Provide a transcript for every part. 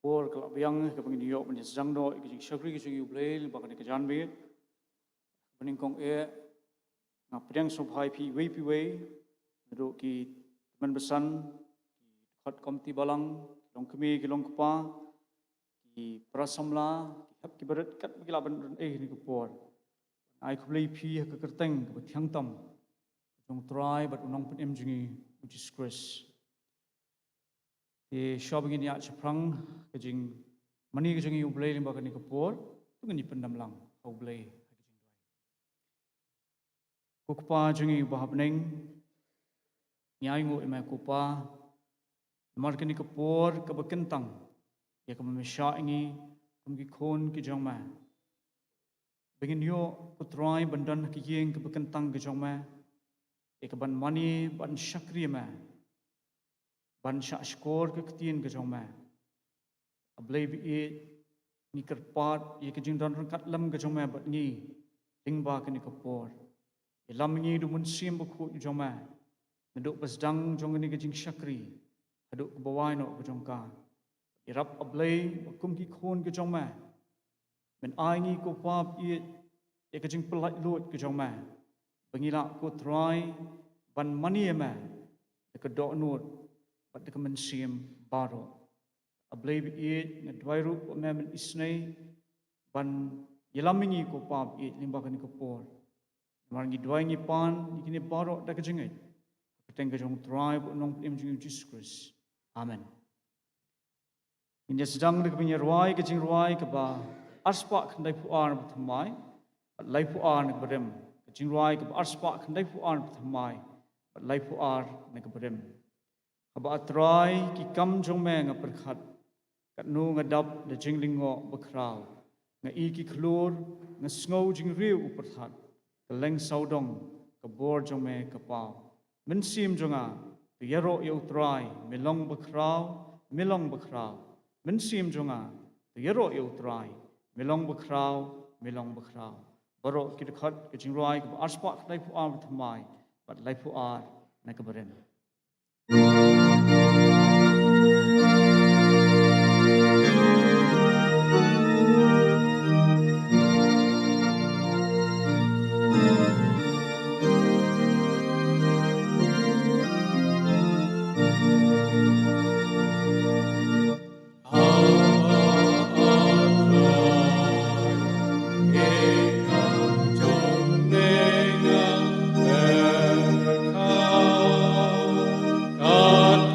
Or kalau biang ke New York menjadi sedang do ke syakri ke Jingi Ublay bahkan ke Janbe peningkong ngapedang sobhai pi wei duduk ki teman besan ki dekat komti Balang long kemi ki long kepa ki prasamla ki hap ki berat kat ki laban ni kepor ai kublai pi ke kerteng ke tiang tam jong try but unong pun Jingi which is Chris di shop ini ya ceprang kejing mani kejing Ublay limba kani kepor tu ngani pendam lang Ublay kupa Jingi bahapning nyai ngu emai kupa mar kani kepor ke bekentang ya ke memesya ini kumki kon ki jong ma begin yo kutrai bandan ki yeng ke bekentang ke jong ma ya ke ban mani ban syakri ma ban syak skor ke ketien ke jong ma ablay bi ni kerpat ye ke jing dan kat lam ke jong ma bat ni lingba ke ni kapor lam ni du mun sim bu khu jong ma nduk pasdang jong ni ke jing syakri aduk ke bawai no ke jong ka irap ablay kum ki khon ke jong ma men ai ni ko pap ye ke jing pelat lut ke jong ma bangila ko try ban mani ma ke do nut but the common sim baro ablay bi ngadwai ru men isnai ban yelamini ko pap limba kan ko por marngi dwai ngi pan ikini baro da kajingai keteng ke jong tribe nong Jingi Jesus Christ amen inja sedang de Jyrwa ke Jingrwai ke ba aspa khandai puar thamai lai puar ne berem Jingrwai ke aspa khandai puar thamai lai puar ne ke berem Aba atrai ki kam jong me nga perkhat kat nu ngadap de jinglingo bekrau nga I ki khlur nga sngo jing riu uperthat ke leng saudong ke bor jong me ke pau men sim jonga ke yaro yo trai melong bekrau men sim jonga ke yaro yo trai melong bekrau baro ki dekhat ke Jingrwai ke aspa khnai pu ar thamai bat lai pu ar na ke beren God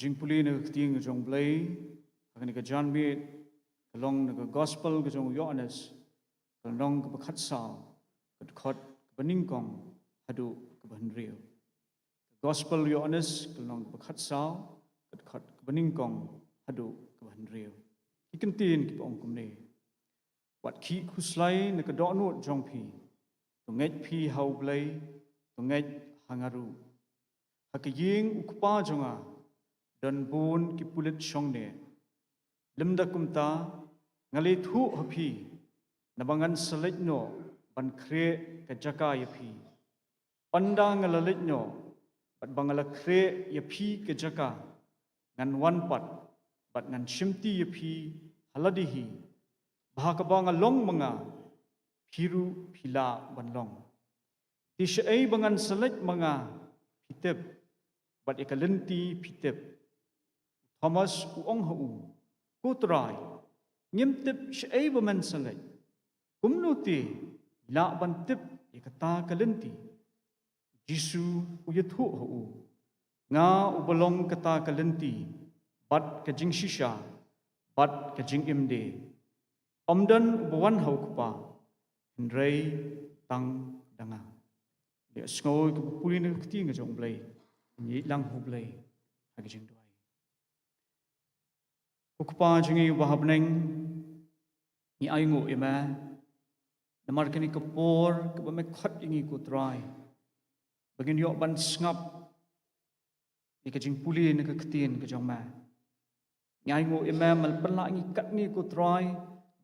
Jingpuli na kting jong blay, akan ka John Mead, kalong na gospel ka jong Organist, kalong ka bakhatsao, kadkot baningkong hadu ka banrio. Gospel Organist, kalong ka bakhatsao, kadkot baningkong hadu ka banrio. Ikantin ki paong kumne. Wat ki kuslay na kadonut jong pi, tungej pi hau blay, tungej hangaru. Hakaying ukpa jonga, dan bun ki pulit syongne limda kumta ngali thu hapi nabangan selitno ban kre ka jaka yapi panda ngalalikno bat bangala kre yapi ka jaka ngan wanpat bat ngan shimti yapi haladihi bahakabanga long mga piru pila banlong ti syai bangan selit mga pitep bat ikalenti pitep Thomas uong hau kutrai ngimtip syai baman salai kumnuti la bantip ikata kalenti Jisu uyathu hau nga ubalong kata kalenti bat kajing shisha bat kajing imde omdan ubawan hau kupa hindrai tang danga dia skoi kupulin kti ngajong blai ni lang hu blai hagijing Ukpa jingi wahabneng ni aingu ima namar kini kapor kaba me khat ingi kutrai bagin yok ban ngap ni kajing puli ni kaktin kajong ma ni aingu ima mal penla ingi kat ni kutrai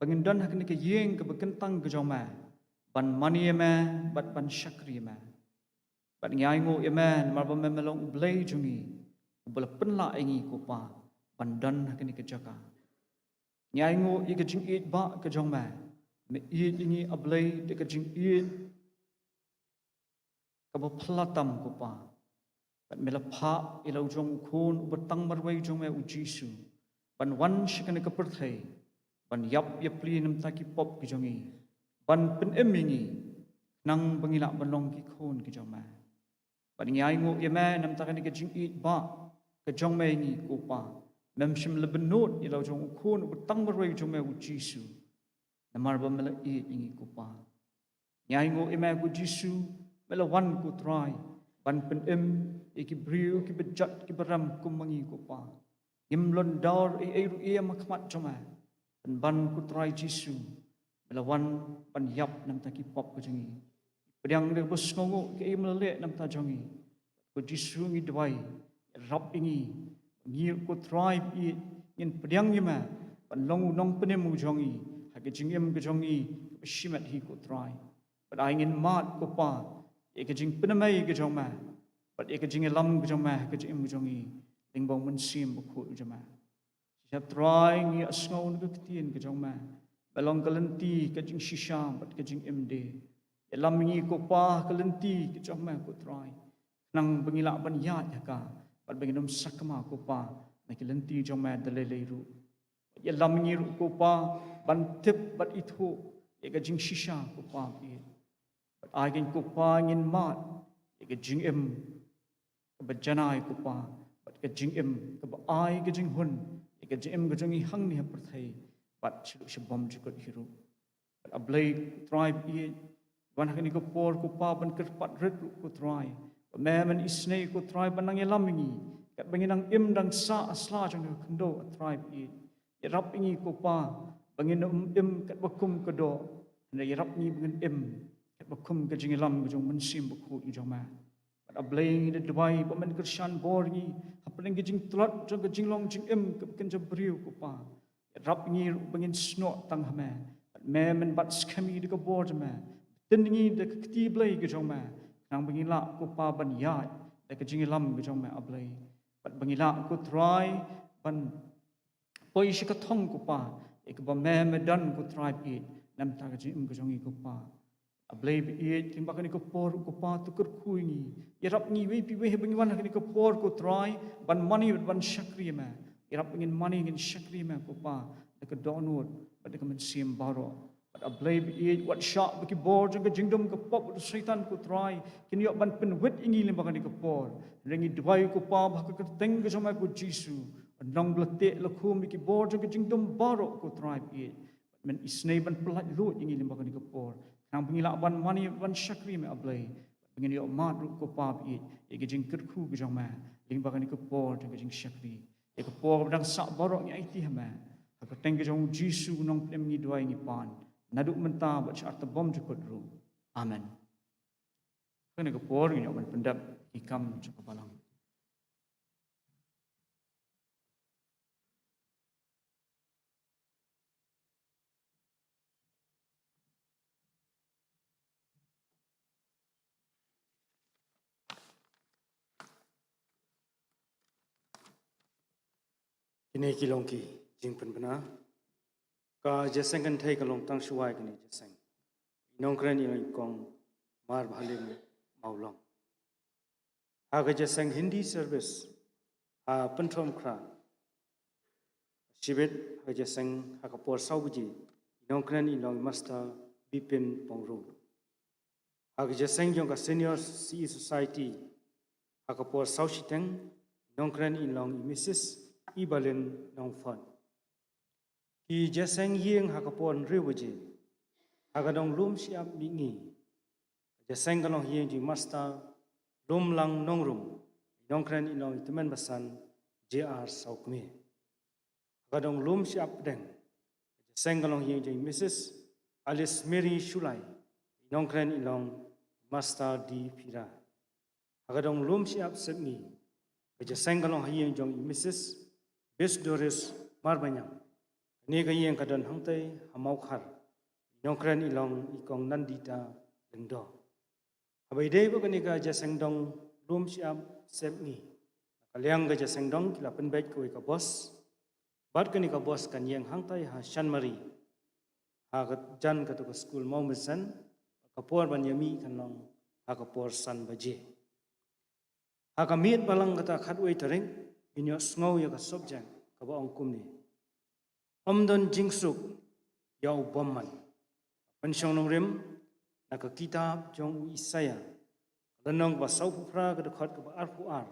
bagin dan hak ni ka yeng ka bakentang kajong ma ban mani ima bat ban syakri ima bat ni aingu ima namar ba me melong ublai jungi ubal penla ingi kupa pandan hakini kejaka nyaingo i kajing it ba kajong ma me it ingi ablay de kajing it kaba pelatam ko pa. Bat melapa ilaw jong ukon ubatang marway jong me ujisu. Ban wan shikane kaperthay. Ban yap yapli nam taki pop ki jongi. Ban pen emingi nang bangila balong ki kon ki jong me. Ban ngai ngo yeme nam takani ka jing it ba ka jong me ngi ko pa. Mem shim lebenot ilaw jong ukon ubatang marway jong me ujisu. Namar ba mela it ngi ko pa. Ngai ngo yeme ko jisu mela wan ko try. Ban pen iki briu ki bejat ki beram kumangi ko pa. Imlon daur eru ia makmat joma. Ban ku try Jisu. Melawan pan yap nam ta ki pop ko jengi. Pedang de bos ngongo ki imlele nam ta jongi. Ko Jisu ngi dwai rap ingi ngir ko try i in pedang yema pan long nong penemu jongi. Ha ke jingem ke jongi shimat hi ko try. But I ngin mat ko pa. E ke jing penamai ke joma. But e ke Jingialam ke joma ke jing jongi. Lingbong mensim buku jema. Siap try ngi asngau ke ketien ke joma. Balang kelenti ke jing shisha but ke jing MD. Elam ngi ko pa kelenti ke joma ko try. Nang bengilak ban yat ya ka. But benginom sakma ko pa na kelenti joma daleleru. Elam ngi ko pa ban tip but itu e ke jing shisha ko pa bi. But I can ko pa ngin mat e ke jing kebajanai ko pa. Ke jing ke ai ke jing hun ke jing ke jing hang ni perthai bat silu sebom jukut hiru but ablay tribe i wan hakni ko por ko pa ban kerpat red ko try memen isne ko tribe ban nang ngi kat banginang dang sa asla jang kendo tribe i rap ngi ko pa bangin kat bakum ko do na rap ngi bangin kat bakum ke jing lam ke jong mensim buku i jong ma ablaying in the Dubai, but men Krishan borgi, happening getting tlut, jing long jing can jabriu kupa. Rap near bangin snot tang hame, but mem and but scammy the board me. Then the tea blay gajoma, nang bangila kupa ban yard, like a jingilam gajoma ablay. But bangila could try, ban poishika tong kupa, ekba mem done could try it, nam tagajim gajongi kupa. Ablay it, timbakani ko por ko pa tukar kuingi. Irap ni we pi we bangiwan hakani ko por ko try ban money ban shakri ma. Irap ngin money ngin shakri ma ko pa ka donut but ka man sim baro. But ablay it what shop baki board jang ka jingdom ka pop syaitan ko try kin yo ban pen wit ingi limbakani ko por. Rengi dwai ko pa baka ka teng ka sama ko Jisu. Nang blate lakum baki board jang ka jingdom baro ko try it. Men isnay ban pelat lut ingi limbakani ko por. Nang pengilak ban mani ban syakri me ablay. Pengen yo mat ru ko pap it. E ke jing kerku ke jong ma. Ling bakan ko por ke jing syakri. E ko por dang sak borok ni IT ma. Ha teng ke jong Jisu nong plem ni dwai ni pan. Naduk menta bat syar bom jukut ru. Amen. Kene ko por ni yo ban pendap ikam jok balang. Kini kilongki jing penbena ka jaseng kan thai kalong tang shuai kini jaseng Nongkren ilong kong mar bhalim maulong ha ka jaseng Hindi service ha pentrom kra shibet ha jaseng ha ka por sauji Nongkren ilong master bipin pongro ha ka jaseng jong ka senior CE society ha ka por saushiteng Nongkren ilong Mrs Ibalin Nongfon. Ki jaseng yeng hakapon riwaji. Hagadong Lumshyiap mingi. Jaseng kalong yeng di master Lumlang Nongrum. Nongkren ilong itemen basan JR Saukme. Hagadong Lumshyiap deng. Jaseng kalong yeng di Mrs. Alice Mary Shulai. Nongkren ilong master di Pira. Hagadong Lumshyiap Sedmi. Jaseng kalong yeng di Mrs. Bes Doris Marbanyang. Ni kayeng kadan hangtai hamaukar. Nongkren ilong ikong nandita lengdo. Abai dei ba kanika jaseng dong Lumshyiap Sedmi. Kaliang ga jaseng dong kila penbait ko ka bos. Bat kanika bos kan yeng hangtai ha Shanmari. Ha jan katu ka school mau mesan kapor ban yami kan long hakapor san baje. Hakamit balang kata khatway taring inyo sngaw ya ka subject kaba angkum ni. Omdon jingsuk yau bomman. Pensyong nongrim naka kitab jong Isaya. Lanong ba sau pupra ka dekat ka ba arpu ar.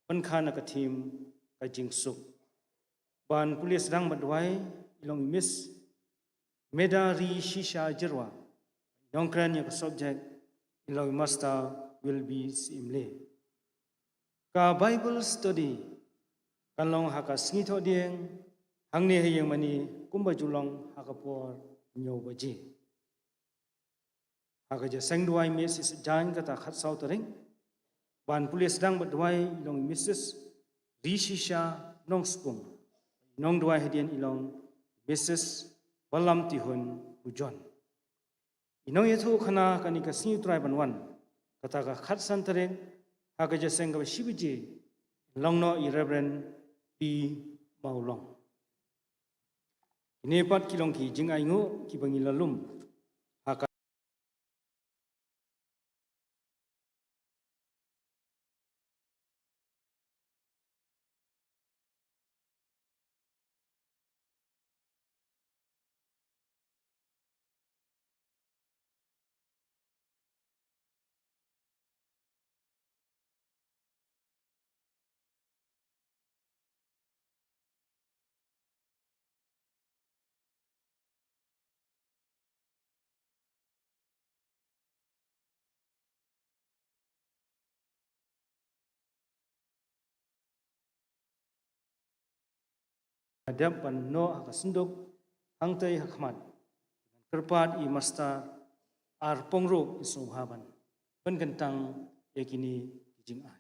Penkha naka tim ka jingsuk. Ban pulis sedang badwai ilong imis medari shisha Jyrwa. Nongkren ya ka subject ilong imasta will be simle. Ka Bible study kanlong haka sngito dieng hangni hayeng mani kumba julong hakapor nyaw baje. Haka ja sengduai mesis jan kata khat sau taring ban pulis sedang badwai ilong Mrs. Rishisha Nongspung nong duai hadian ilong Mrs. Balam Tihun Hujon. Nongialam kanika sing try banwan kata ka khat san taring haka ja seng ka shibiji longno i Reverend P Maulong. Ini pat kilong ki jingai ngo ki bangilalum haka adab pan no haka senduk hangtai hakmat kerpat i masta ar pongro isobhaban penkentang yakini jingai.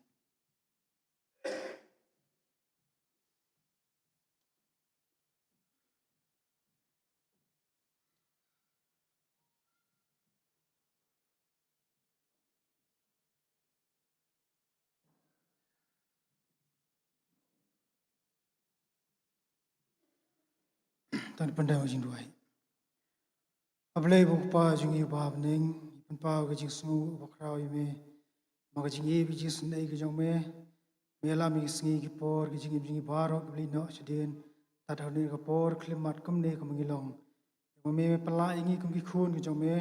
Tan pandai Jingrwai. Ablay bukpa jungi babning panpa gajing smu bakraw yeme magajing bijing snai gajong me mela mi sngi ki por gajing bijing baro bli no chden tadhani ka por klimat kumne kamangilong me pala ingi kum ki khun gajong me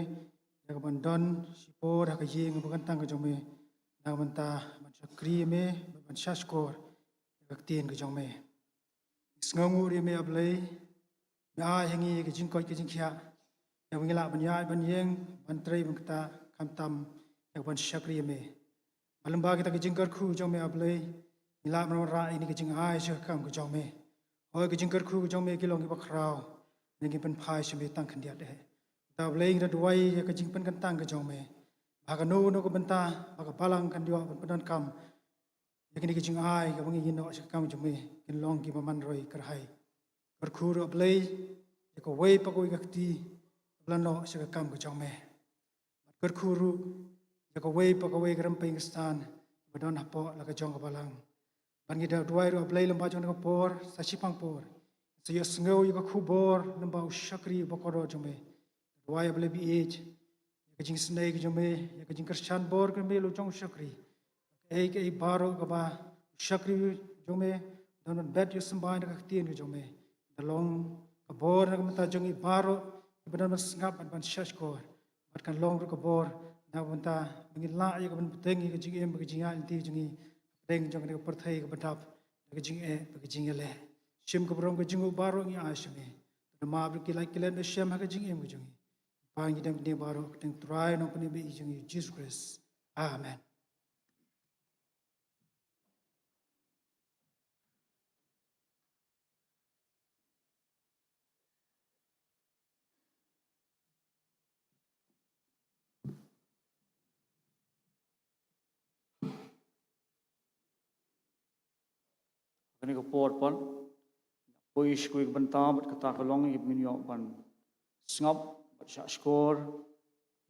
ya bandon sipor ha kaje ngabantang gajong me na manta manchakri me manchashkor gaktien gajong me sngangu ri me ablay ya hengi ke jingkoi ke jingkhia ya wingila banyai banyeng bantrei bangta kamtam ya ban shakri me malamba kita ke jingkar khu jong me ablei ila mara ini ke jingai sha kam ke jong me hoi ke jingkar khu jong me kilong ki bakrao nengi pen phai shme tang khandia de ta ablei ra duai ya ke jingpen kan tang ke jong me bagano no ko banta baga balang kan dio ban kam ya ke jingai ke bangi no sha kam jong me kilong ki maman roi karhai Berkhuru ablay, jika way pakoi gakti, blano sega kam ke jong me. Berkhuru, jika way pakoi garam pengistan, badon hapo laga jong balang. Bangi da duai ru ablay lamba jong naga por, sasipang por. Saya sengau jika kubor lamba ushakri bakoro jong me. Duai ablay biej, jika jing senai ke jong me, jika jing kershan bor ke me lo jong ushakri. Ei baro kaba ushakri jong me, dan bed yo sembahan naga ktien ke jong me. Dalong kabor na kamata jong ibaro ibadan mas ngap ban shashkor bat kan long ru kabor na banta ngin la ya kan butengi ke jing em ke jinga inti jingi teng jong ne perthai ke badap ke jing e ke jing ele shim ke brom ke jingu baro ngi ashme na ma bri kilai kilen shem ha ke jing em ke jingi pa ngi dem ne baro teng try no pne be jingi Jesus Christ amen. Kani ko por pon pois ko banta bat kata kalong i min yo ban snap bat sha skor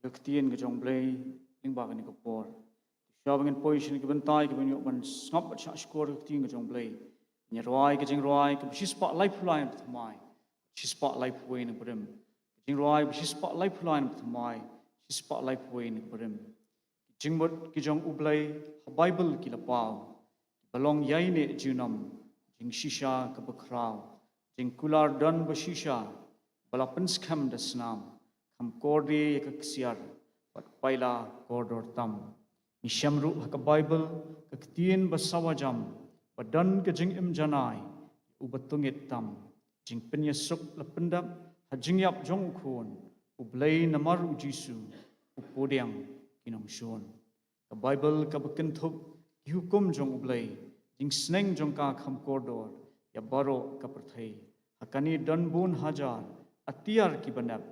lektien ke jong blay ing ba kani ko por shabangin pois ni banta ke min yo ban snap bat sha skor lektien ke jong blay Jyrwa ke Jingrwai ke shi spotlight line thamai shi spotlight point ni brim Jingrwai shi spotlight line thamai shi spotlight point ni brim Jingbot ki jong ublay ha Bible ki la pau balong yai ne junam jing shisha ka bakrao jing kular dan ba shisha bala pens kham da snam kham korde ka ksiar pat paila kordor tam ni shamru ka Bible ka tien ba sawajam ba dan ka jing im janai ubatungit tam jing penya suk la pendap ha jingyap jong khon ublay namar u jisu upodiang kinong shon ka Bible ka bakenthuk hukum jong ublay jing sneng jong ka kham kordor ya baro ka prathai hakani danbun hajar atiar ki banap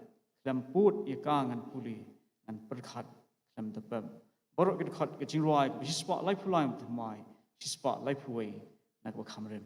lamput ya ka ngan puli ngan perkhat lam tapam baro ki khat ke Jyrwa ki spa lai phulai mai spa lai phuai nak ba khamrem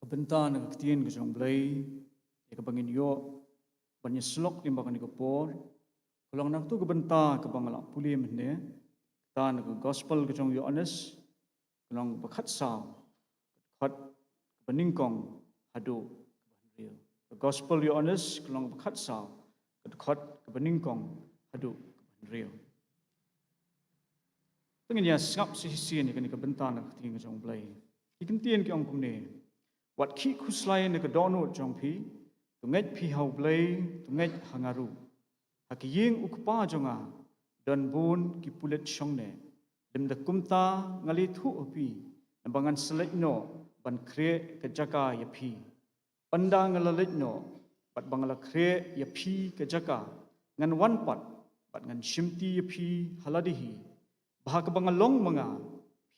Kebentar nak ketien ke jong blai, ya kebangin yo, banyak selok limba kan ikapor. Kalau nak tu kebentar ke bangalak pulih mende, ta nak gospel ke jong yo honest, kalau berkat saw, berkat beningkong hadu real. Gospel yo honest, kalau berkat saw, berkat beningkong hadu real. Tengahnya ngap sisi ni kan kebentar nak ketien ke jong blai. Ikan tien ke angkum ni. Wat ki kuslai ne kedono jongpi, tunget pi hau blai, tunget hangaru. Haki ying ukpa jonga, dan bun ki pulet shongne. Dem de kumta ngali thu opi, nambangan selek no, ban kre ke jaka ya pi. Panda ngalalit no, bat bangala kre ya pi ke jaka, ngan wanpat, bat ngan shimti ya pi haladihi. Bahak bangalong mga,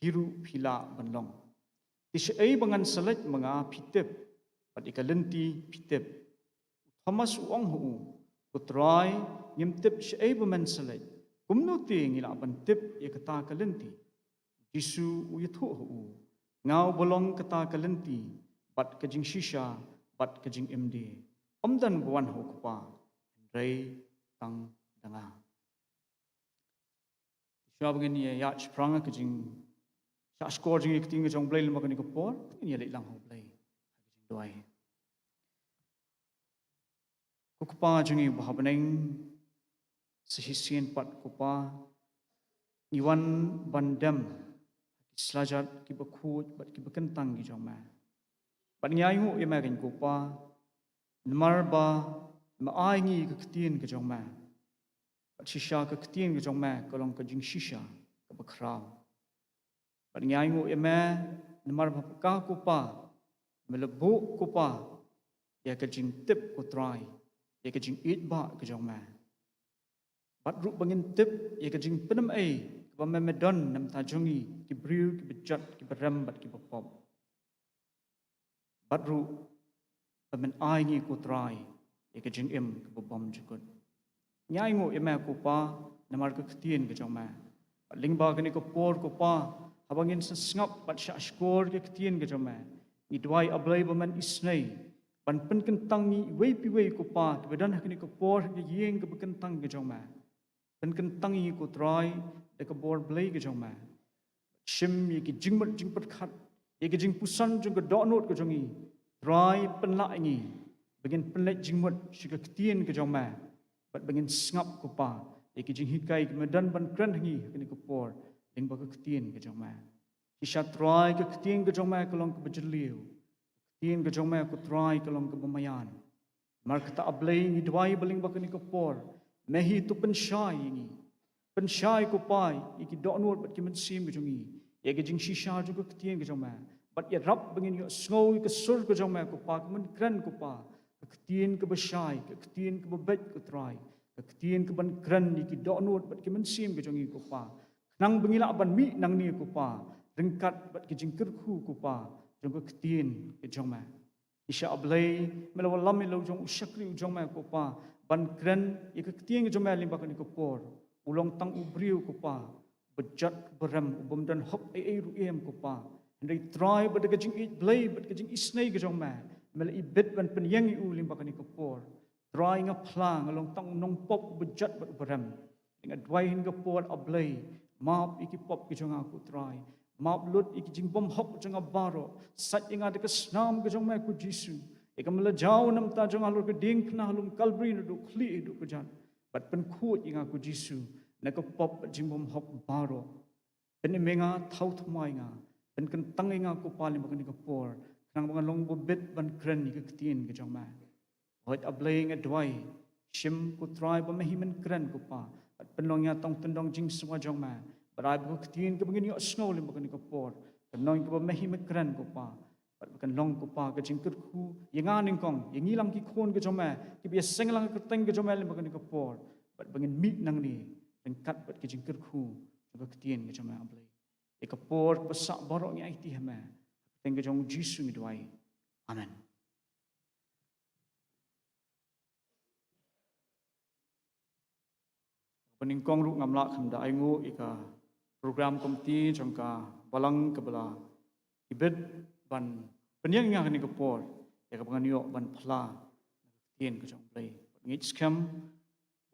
piru pila banlong. Isyai bangan selek mga pitip, pat ikalenti pitip. Thomas uang hu, putrai nyimtip syai baman selek. Kumnuti ngila bantip ya kata kalenti. Jisu uyathu hu, ngau bolong kata kalenti, bat kajing shisha, bat kajing MD. Omdan buan hu kupa, rei tang danga. Siya begini ya spranga kajing sa skor jing ikting ke jong blai lema kan ikapor ini lek lang ho blai jing doai kupa jing i bahabneng sehisian pat kupa iwan bandam slajat ki bakut bat ki bekentang ki jong ma bat nyayu e ma kan kupa nemar ba ma aingi ke ketien ke jong ma bat shisha ke ketien ke jong ma kolong ke jing shisha ke bakrau. Ngai ngu eme nemar bapka kupa melebu kupa ya kejing tip kutrai ya kejing itba kejong ma bat ru bangin tip ya kejing penem ai ba memedon nam tajungi ki briu ki bejat ki beram bat ki bapop bat ru pamen ai ngi kutrai ya kejing em ki bobom jukut ngai ngu eme kupa nemar ke ketien kejong ma lingba kani ko por kupa abangin sesngap bat syashkor ke ketien ke joma ni duai ablai baman isnai ban pen kentang ni wei pi wei ko pa ke badan hakni ko por ke yeng ke bekentang ke joma pen kentang ni ko trai de ke bor blai ke joma shim ye ki jingmat jingpat khat ye ke jing pusan jung ke donot ke jongi trai pen la ni bagin pen let jingmat shi ke ketien ke joma bat bagin sngap ko pa ye ki jing hikai ke medan ban kran ni hakni ko por Ling baka ketien ke jong ma. Isya try ke ketien ke jong ma kolong ke berjeliu. Ketien ke jong ma ko try kolong ke bemayan. Mar kata ablay ni dwai baling baka ni kapor. Mehi tu pensyai ni. Pensyai ko pai iki donor bat ki mensim ke jongi. Ya ke jing shisha juga ketien ke jong ma. Bat ya rap bangin yo sngau ke sur ke jong ma ko pa ke men kran ko pa. Ketien ke besyai, ketien ke bebet ko try. Ketien ke ban kran iki donor bat ki mensim ke jongi ko pa. Nang bengila ban mi nang ni kupa ringkat bat kijing kerku kupa jong ke ketien ke jong ma isya ablai melawan lam lo jong usyakri jong ma kupa ban kren ye ke ketien ke jong ma limba kan kupor ulong tang ubriu kupa bejat beram ubom dan hop ai ru em kupa ndai try bat ke jing it blai bat ke jing isnai ke jong ma mel ibet ban penyang u limba kan kupor try ngaplang along tang nong pop bejat bat beram dengan dwai hin kupor ablai Maaf iki pop ki jong aku try. Maaf lut iki jing bom hop jong baro. Sat inga de kesnam ke jong ma ku Jisu. Ika mela jau nam ta jong alur ke ding kna halum kalbri du khli du ke jan. Bat pen khut inga ku Jisu. Na ke pop jing bom hop baro. Pen menga thau thmai nga. Pen kentang inga ku palim bakani ke por. Nang bang long bobet ban kren ni ke ketien ke jong ma. Hoit ablaying adwai. Shim ku try ba mehimen kren ku pa. At penlongnya tong tendong jing semua jong ma. Berai bu ketien ke begini yo snow lim bakani ke por. Penong ke ba mehimen kren ku pa. Pat bukan long ku pa ke jing kerku. Yengan ingkong. Yengi lang ki khon ke jong ma. Ki bias seng lang ke teng ke jong ma lim bakani ke por. Pat bangin mit nang ni. Ringkat pat ke jing kerku. Juga ketien ke jong ma ablay. Ika por besak borok ni aiti hama. Teng ke jong Jisu ni doai. Amen. Peningkong ru ngamla khamda aingu ika program komti jongka balang kebala ibet ban penyang yang ni kepor ya kepenganiok ban pla tien ke jong play ngit scam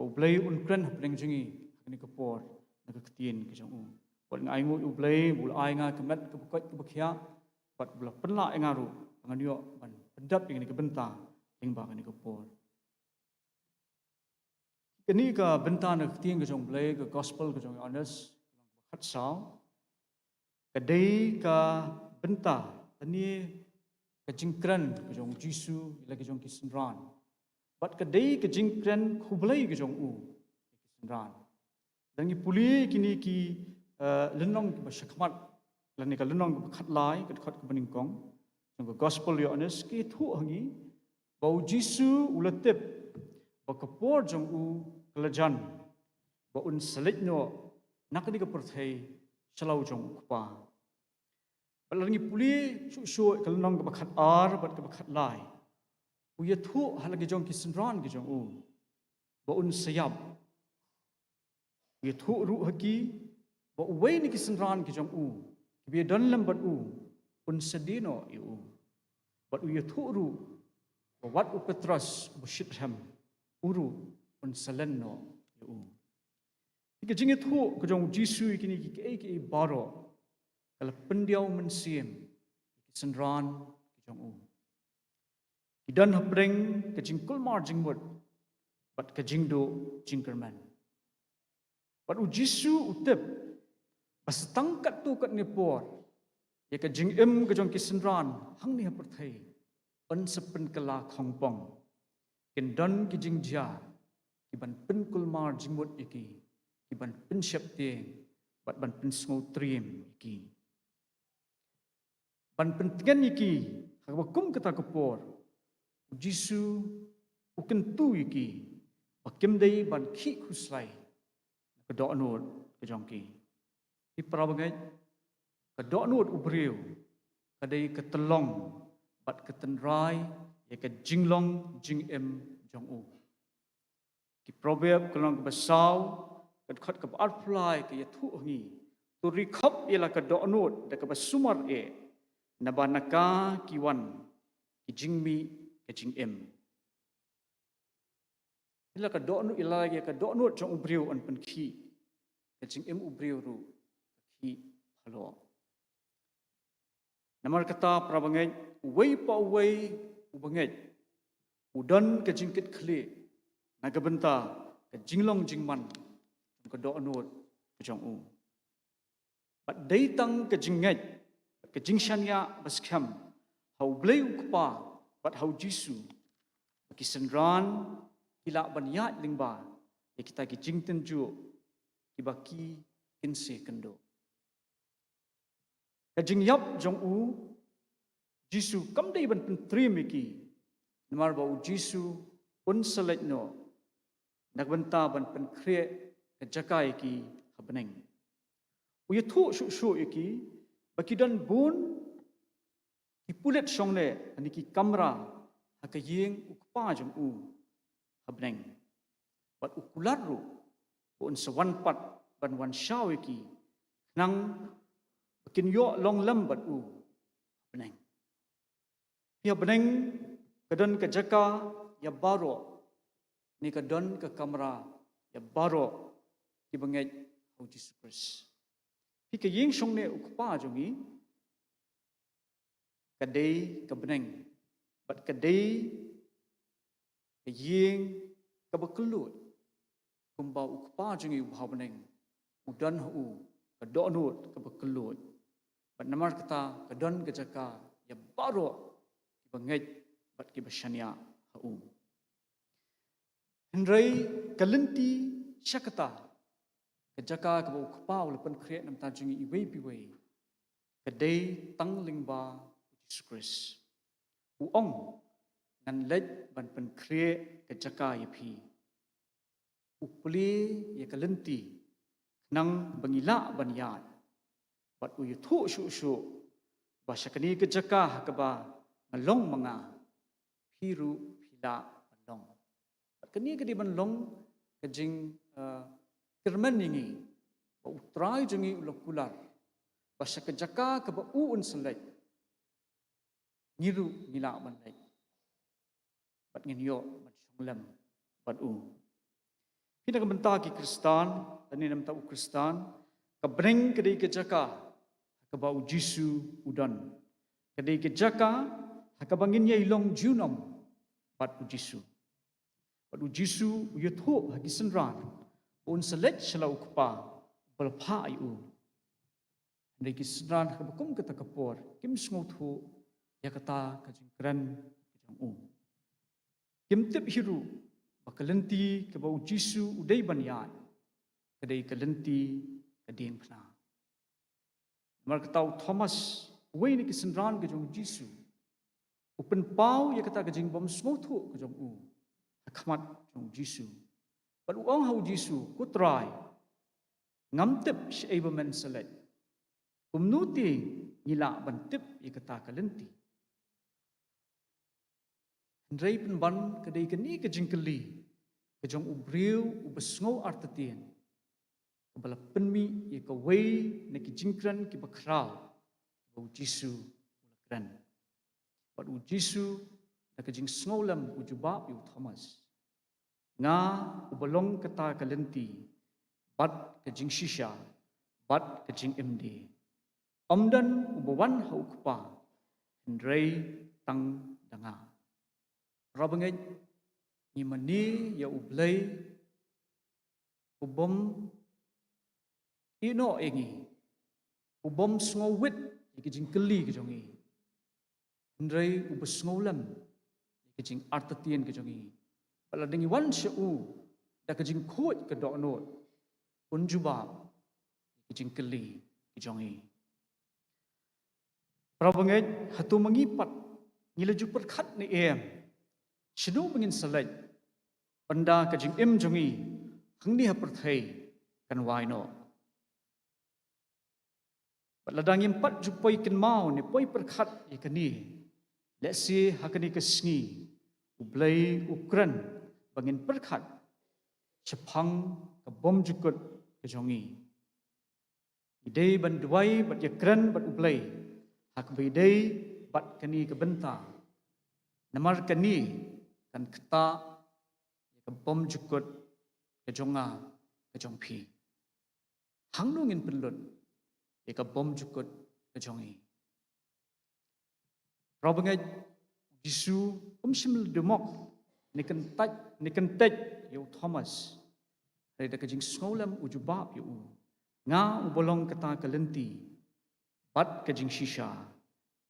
o play unkren hapeng jingi ni kepor na ke tien ke jong buat ngai ngut u play bul ai nga kemet ke bekot ke bekhia pat bula penla ngaru penganiok ban pendap yang ni ke benta lingba ni kepor kini ka benta na tien ke jong play ke gospel ke jong honest khat sao kadai ka benta tani ke jingkran ke jong jisu ila ke jong kisenran bat kadai ke jingkran khublai ke jong u kisenran dan ni puli kini ki lenong ke syakmat lan ni ka lenong ke khat lai ke khat ke beningkong jong ke gospel yo honest ki thu hangi bau jisu ulatep ba kapor jong u kelajan ba un selitno nakani ke perthai selau jong kupa balangi puli su kalnong ke bakhat ar bat ke bakhat lai uya thu halagi jong kisenran ke jong u ba un sayap uya thu ru haki ba uwei ni kisenran ke jong u bi don lam bat u un sedino u bat uya thu ru ba wat u petras bu shitham uru un salenno u ke jingi thu ke jong jisu kini ki baro kalau pendiau mensiem kisenran ke jong u idan habreng ke jingkul mar jingmut bat ke jingdo jingkerman bat u jisu utep pas tangkat tu kat nepor ya ke jingem ke jong kisenran hang ni haperthai on sepen kala khongpong ken don ki jingjia ki ban penkul mar jingmut iki ki ban pensyap teng bat ban pensngau triem iki ban pentingan iki hakum kata kepor jisu uken tu iki pakem dei ban khi khuslai ke donot ke jongki ti prabangai ke donot ubreu kadai ke telong bat ke tenrai ya ke jinglong jingem jong u ki proverb kelong ke basau ke khat ke arflai ke yathu ngi tu rikhap ila ke donot de ke basumar nabanaka kiwan kijingmi kejingem ila ka donu ila ya ka donu jong ubriu an penkhi kejingem ubriu ru ki halo namar kata prabangai wei pa wei ubangai udan kejingkit khli nagabenta kejinglong jingman ka donu jong u bat daitang kejingai kejingsanya baskham hau bleu kupa bat hau jisu kisenran kila banya lingba kita ki jingten ju kibaki kinse kendo kejingyap jong u jisu kamdei ban pentri miki namar ba u jisu un seletno nagbenta ban penkre kejakai ki habneng u yethu shu iki bakidan bun ipulet songle aniki kamera hakayeng ukpa jong u habneng bat ukularu on sawan pat ban wan shawiki nang bakin yo long lam bat u habneng ya habneng kadon ka jaka ya baro ni kadon ka kamera ya baro ibangai au Jesus Christ Pika yeng songne ukpa jongi kadai kebeneng bat kadai yeng kebekelut kumbau ukpa jongi ubah beneng udan hu kadonut kebekelut bat namar kata kadon kejaka ya baro kibangej bat kibashania hu Henry kalenti syakata kejaka ke bau kepau lepan kreat nam tajungi iwei piwei kedai tang lingba Jesus Christ uong ngan lej ban pen kreat kejaka yapi upli ya kalenti nang bangila ban yat bat uyu thu shu bahasa kini kejaka keba ngalong manga piru pila balong bat kini kedi ban long kejing Kerman ini, utrai jengi ulok kular, bahasa kejaka keba uun selek, ngiru ngila ban lai bat ngin yo bat songlam bat Kita ka benta ki Kristan, tani nam tau Kristan, ka breng kadai ke jaka, ka bau Jisu udan. Kadai ke jaka, ka bangin ye ilong junam bat u Jisu. Bat u Jisu yutho hagi senran, un selet selau kupa, balpa ayu. Dai ki senran ka bakum kata kapor, kim sngotu ya kata ka jingkran jong Kim tip hiru Bakalenti ke bau Jisu udai banyan, kadai kalenti kadeng pna. Mar katau Thomas wei ni kisenran ke jong Jisu. Upen pau ya kata ke jing bom smotu ke jong Hakmat jong Jisu. But uang hau Jisu kutrai ngamtip si men selet. Umnuti ngila bantip ya kata kalenti. Andrei penban kadai keni ke jingkeli ke jong ubriu ubesngau artatien kebala penmi ye ke wei ne ki jingkran ki bakrau bau Jisu ulakran bat u Jisu na ke jing sngolam ujuba yu Thomas nga ubalong kata kalenti bat ke jing shisha bat ke jing MD omdan ubawan hau kupa Andrei tang danga Rabangay ni mani ya ublay ubom ino engi ubom snowit ikijing keli kejongi Andrei ubos snowlam ikijing artatien kejongi pala dengi wan syau da kejing kuat ke doknot unjubab ikijing keli kejongi Rabangay hatu mengipat ngilaju perkat ni Shinu mengin selaj, panda kajing jongi, hangni haperthai kan waino. Baladang empat jupai ken mau ni poi perkhat ikani, lesi hakani kesngi, ublai ukran bangin perkhat, cepang kabom jukut kejongi. Idei banduai bat yakran bat ublai, hak bidei bat kani kebenta, namar kani kan keta ke bom jukut ke jonga ke jongpi hangnungin penlut ke bom jukut ke jongi robengai Jisu simul demok ni kentaj yu Thomas dari ke jing sngolam ujubab yu nga ubolong keta kalenti bat ke jing shisha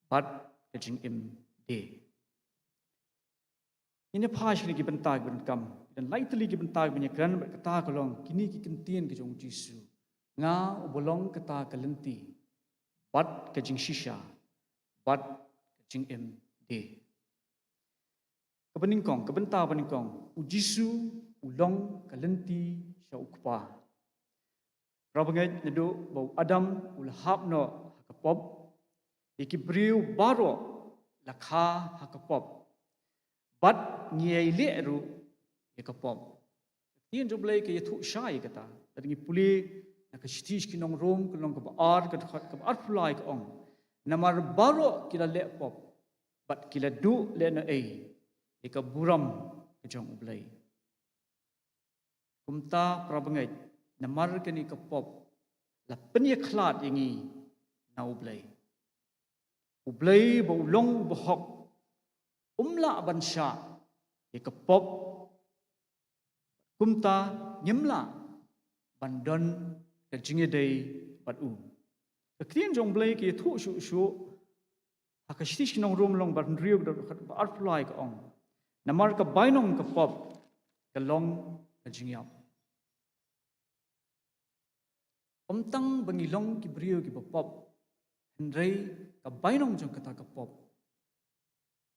bat ke jing MD Ini pas ni ki bentag benkam dan laitli ki bentag benyakran kata kolong kini ki kentien ke jong Jisu nga ubolong kata kalenti bat ke jing shisha bat ke jing MD kebeningkong kebenta beningkong u Jisu ulong kalenti sya ukpa rabangai nedo bau Adam ulhapno hakapop ikibriu baro lakha hakapop Bat ngiai leru ya kapom. Tien joblay ke yathu shai kata. Tadi puli nak stish ki nong rom ke nong kabar ke kabar pulai ke ong. Namar baro kila le pop. Bat kila du le na ai. Ika buram ke jong ublay. Kumta prabangai namar ke ni kapop. La penya khlat yangi na ublay. Ublay ba ulong bahok umla bansya ikapop kumta nyemla bandon ke jingedei batu kekrien jong blai ke thu shu hakashtish nong rom long ban riu da arflai ka ong namar ka bainong ka pop ka long ka jingiap omtang bangilong ki brio ki pop hendrei ka bainong jong kata ka pop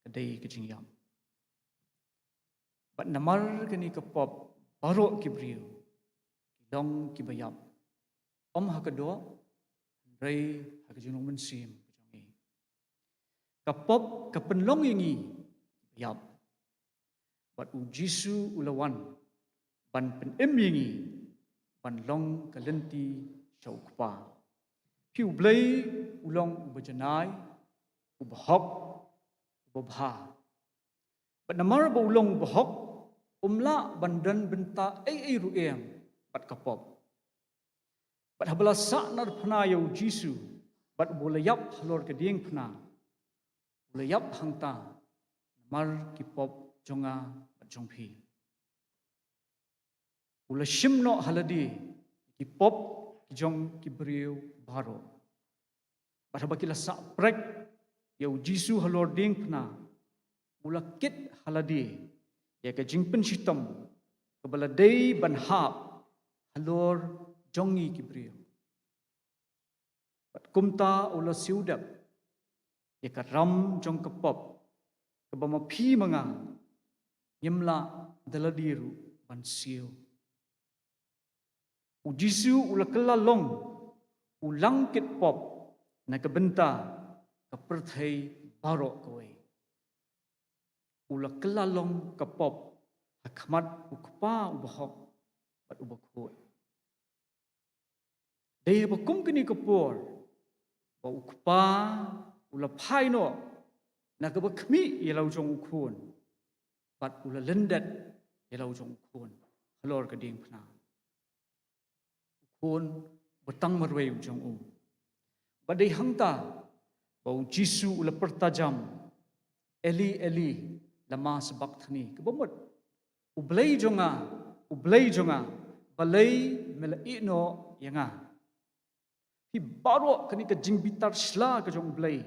kadai ke jingiam bat namar kani ke pop baro ki brio long ki bayam om hakado rei hakajunong mensim kejongi ka pop ka penlong yangi bayam bat u Jisu ulawan ban penem yangi ban long kalenti saukpa piu blai ulong ubajanai ubahok Bobha. But namar baulong bohok, umla bandan benta ay ruem, bat kapop. But habala saknar pna yau Jisu, but bulayap halor keding pna, bulayap hangta, namar kipop jonga bat jongpi. Ulashim no haladi, kipop kijong kibriu baro. But habakila sak prek, yau Jisu halor ding pna, ulakit haladi, ya ke jingpen sitam, kebaladai banhap, halor jongi kibriu. Pat kumta ula siudap, ya ke ram jong kepop, kebama pi manga, yemla daladiru ban siu. Ujisu ula kelalong, ulang kit pop, na kebenta, keperthai barok kowe. Ula kelalong kepop, hakmat ukpa ubahok, bat ubakut. Daya bakum kini kepor, ba ukpa ula pai no, na kebakmi yalau jong ukun, bat ula lendat yalau jong ukun, halor keding pena. Ukun betang merwei jong u. Badai hangta, bau Jisu ula pertajam, Eli Eli, lama sebab thani kebomot ublai jonga balai melai no yanga hi baro kani ke jingbitar sla ke jong ublai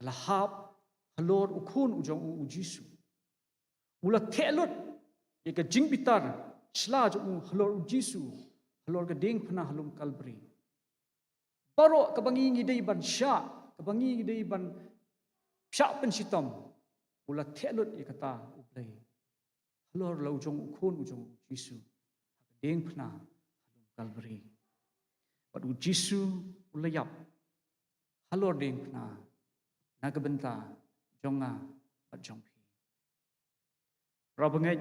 lahap halor ukun ujong Jisu ula thelot ye ke jingbitar sla jong halor Jisu halor ke ding pernah halum kalbri baro kebangi ngidai ban sya kebangi ngidai ban syak pensitam ula thelot ye kata ublai halor lau jong ukun ujong Jisu ding pna halum kalbri pad Jisu ulayap halor ding pna nagabenta jonga pad jongpi rabangai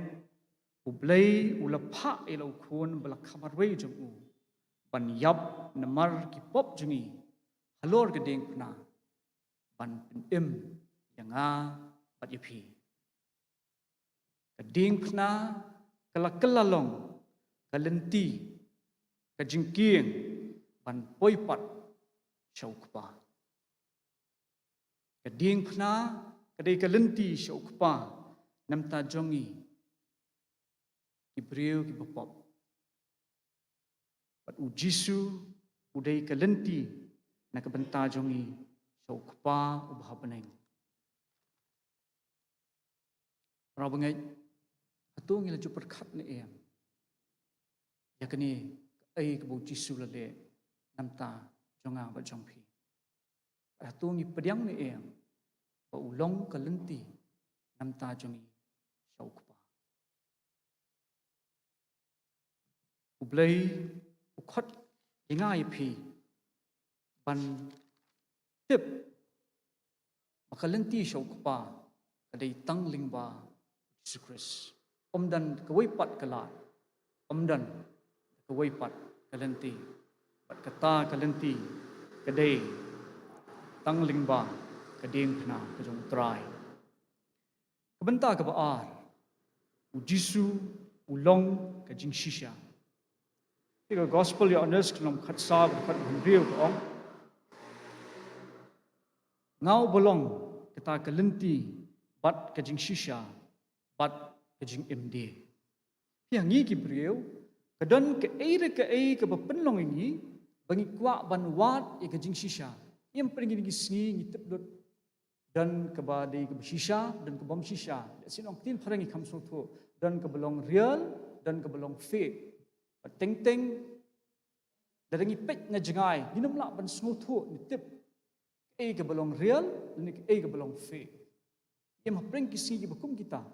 ublai ula pha elo kun bala khamarwei jong u ban yap namar ki pop jongi halor ke ding pna ban im yanga pat yapi. Kading pna kalakelalong kalenti kajingkieng ban poipat syaukpa. Kading pna kadai kalenti syaukpa namta jongi kibriu kibapop. Pat Jisu udai kalenti nakabenta jongi syaukpa ubhapaneng. Rabangai atung ila ju perkhat ni em yakni ai kebu Jisu lale namta jonga ba jongpi atung i pediang ni em ba ulong kalenti namta jongi saukpa ublai ukhat ingai phi ban tip makalenti saukpa kadai tang lingba Jesus Christ. Omdan kewaipat kelat. Omdan kewaipat kalenti. Pat kata kalenti kedai tang lingba keding pena kejong trai. Kebenta kebaar. Jisu ulong kejing shisha. Tiga gospel ya honest kenom khatsa khat hindriu ong. Ngau bolong kata kalenti bat kejing shisha. Bat kejing MD. Yang ni kibriu, kedon ke ai ke penlong ini, bangi kuak ban wat ke kejing shisha. Yang paling ini sengi ngitip dot dan ke badai ke shisha dan ke bom shisha. Sinong tin parangi kamsul tu dan ke belong real dan ke belong fake. Teng dan ngipet na jengai, minum lak ban semua tu ngitip ai ke belong real dan ai ke belong fake. Yang paling sengi bakum kita.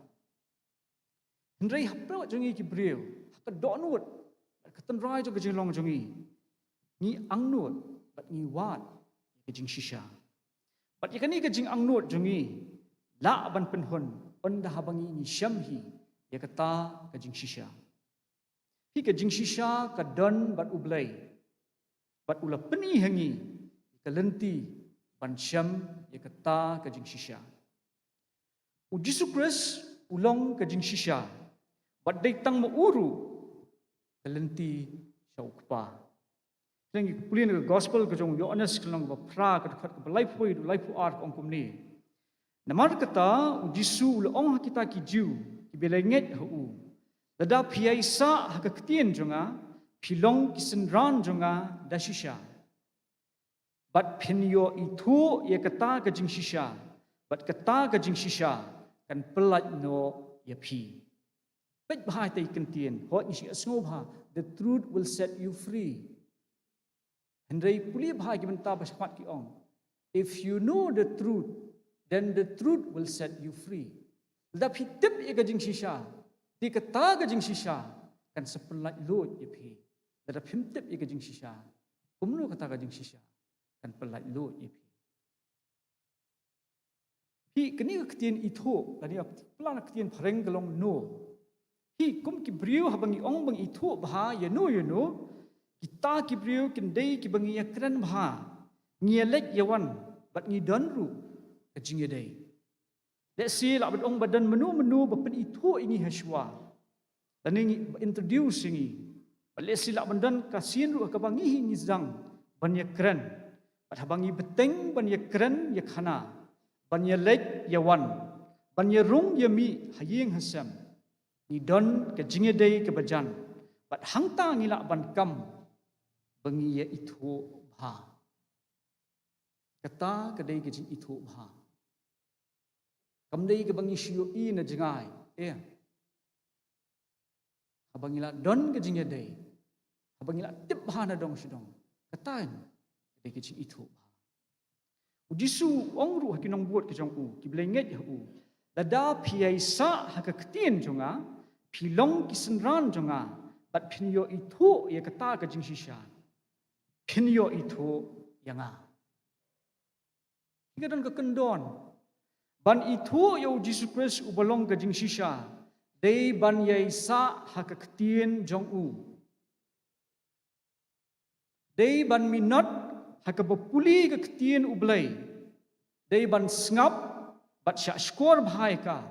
Hendrai hapra jongi kibriu, haka donut, ketenrai jo kejing long jongi, ni angnut, bat ni wat kejing shisha, bat ikani kejing angnut jongi, la ban penhon, onda habangi ni syamhi, ya kata kejing shisha, hi kejing shisha kadon bat ublai, bat ula peni hangi, kalenti ban syam ya kata kejing shisha, Jesus Christ ulong ke jing shisha. Bat day tang mauru kalenti syau kpa. Tengi pulin ke gospel ke jong Organist kelang ba pra ke dekat ke life point life art ong kumni. Namar kata Jisu ulong kita ki jiu ki belenget hu. Lada piaisa ha ketien jonga pilong kisenran jonga da shisha. Bat pinyo itu ye kata ke jing shisha. Bat kata ke jing shisha kan pelat no ya pi. Bet bahai tai kentien hot ni asngobha the truth will set you free. Hendai puli bahai ki benta baspat ki ong. If you know the truth, then the truth will set you free. Da pitip ye gajing shisha. Di kata gajing shisha kan sepelat lot ye pi. Da pimtip ye gajing shisha. Kumno kata gajing shisha kan pelat lot ye pi. Hi kini ketien itu tadi pelan ketien pareng gelong no. Hi kum ki brio habangi ong bang itu bah ya no kita ki brio kendai ki bangi yakran bah ngielek yawan bat ngi donru kajing yadai. Let's see la ong badan menu bapen itu ingi haswa. Dan ingi introduce ingi. Let's see la badan kasin ru ka bangi ngi zang ban yakran. Bat habangi beteng ban yakran yakhana. Ban yelek yawan ban yerung yami haying hasam. Ni don ke jingedai ke bajan bat hangta ngila ban kam bangi ya itu bha kata kedai ke jing itu bha kam dai ke bangi shiyo i na jingai abangila don ke jingedai abangila tip bha na dong sidong katain kedai ke jing itu bha ujisu ong ru hakinong buat ke jong u ki blenget hu dada piaisa hakaktin jonga pilong kisenran jonga bat pinyo itu ye kata ke jing shisha pinyo itu yanga higadan ke kendon ban itu yo Jesus Christ ubalong ke jing shisha dei ban ye sa hakaktin jong u dei ban minot hakabapuli ke ketien ublai dei ban sngap bat syak skor bahai ka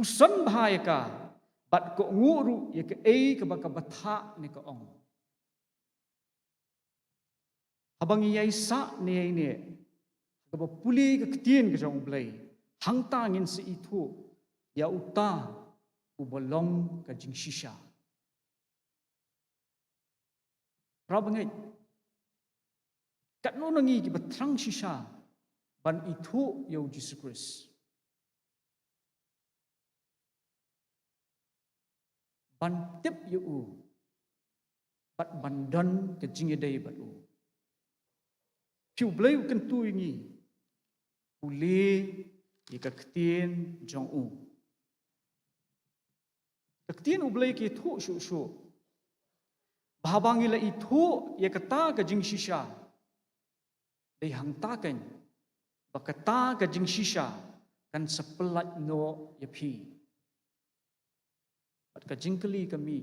usan bahai ka bat ko nguru ye ke ke baka batha ne ka ong abang yai sa ne ka ba puli ke ketien ke jong blai hang ta ngin se itu ya uta u bolong ka jing shisha rabangai kat no nangi ki batrang shisha ban itu yo Jesus Christ ban tip yu bat bandan ke jingedai bat u piu blai kan tu ini ule ika ketien jong u ketien u blai ke thu shu bahabangi la itu ye kata ke jing shisha dei hang ta kan bakata ke jing shisha kan sepelat no ye pi ka jingkeli kami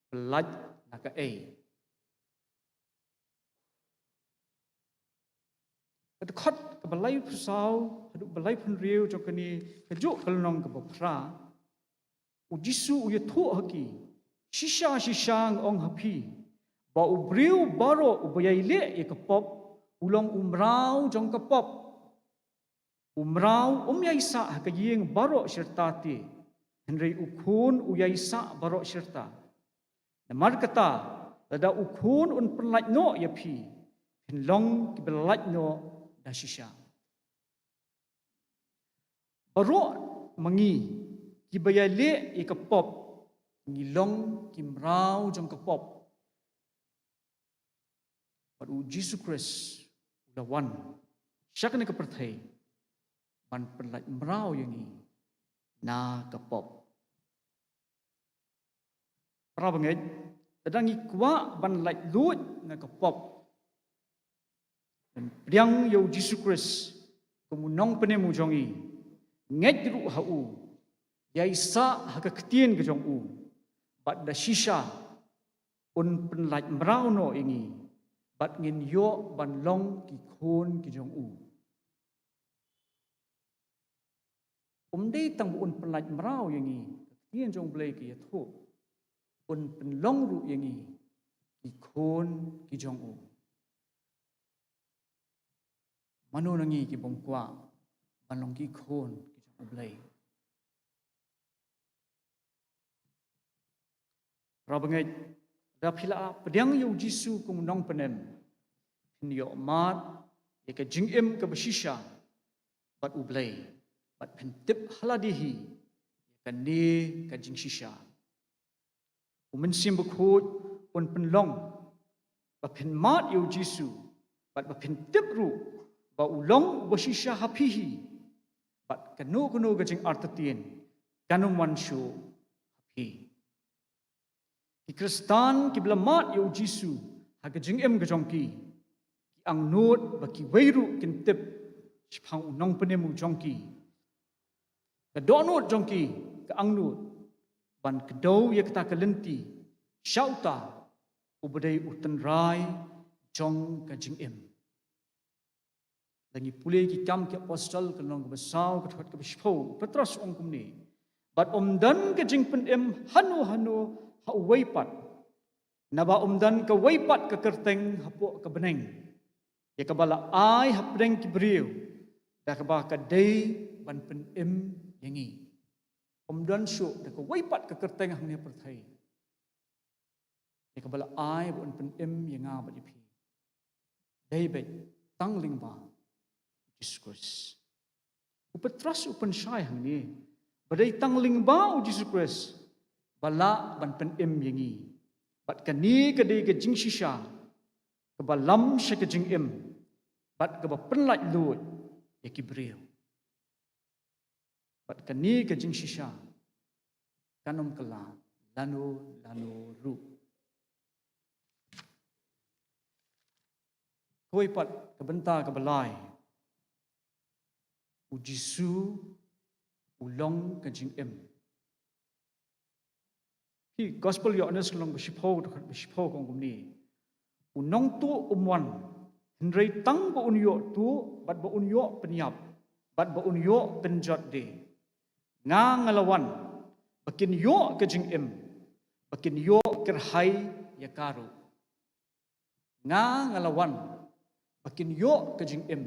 pelat naka Kadekot ke balai pusau, haduk balai penriu jokani kejuk kelonong ke bapra. Ujisu uya tu haki, shisha ong hapi. Ba ubriu baro ubayai le ye kepop, ulong umrau jong kepop. Umrau yaisa hakaying baro sertati. Henry ukun uyaisa baro serta. Namar kata, lada ukun un perlaj no yapi. Henlong kibelaj no da shisha. Baro mangi kibayale ikapop ngilong kimrau jong kapop. Padu Jesus Christ lawan syakne keperthai ban perlaj mrau yangi na kapop. Para banget dadangi kwa ban laj lut na kapop. Dan priang yo Jesus Christ kemunong penemu jongi ngedru hau yaisa hakaketien ke jong u bat da shisha un penlaj mrau no ingi bat ngin yo ban long ki khon ki jong u day tang un penlaj merau yang ni tien jong blai ki yatho un penlong ru yang ni ki khon ki jong u manu nangi ki bongkwa banlong ki khon ki jong blai rabangai da phila pediang yu jisu kum nong penem pin yo mat ye ka jingem ka bashisha bat ublai bat pentip haladihi ka ni ka jingshisha umen sim bukhut un penlong ba pen mat yu jisu bat ba pentip ru ba ulong bashisha hapihi bat kanu ka jing artatien kanum wanshu hapi ki Kristan ki blamat yu jisu ha ka jingem ka jongki ki ang not ba ki weiru kintip chipang unong penemu jongki ka donut jongki ka angnut ban kedau ye kata kelenti syauta ubadai utan rai jong ka jingem lagi pulih ki kam ki apostol ka nong besau ka thot ka bispo petros ong kumni bat omdan ka jing penem hanu ha weipat naba omdan ka weipat ka kerteng hapo ka beneng ye ka bala ai hapdeng ki briu da ka ba ka dei ban penem yangi omdan shu da ka weipat ka kerteng hangnya perthai ye ka bala ai ban penem yanga ba dipi dei be tangling ba Jesus upetras upen syai hangni badai tangling ba Jesus Christ bala ban penem yangi bat kani kadai ka jingshisha ka balam sha ka jingem bat ka ba penlaj lut ya kibriu bat kani ka jingshisha kanom kala lanu ru koi pat ka benta ka balai ujisu ulong ka jingem hi gospel yo honest long bishpo kong kumni unong tu umwan hendrei tang ba unyo tu bat ba unyo penyap bat ba unyo penjat de nga ngalawan bakin yo ke jingem bakin yo kerhai yakaru nga ngalawan bakin yo ke jingem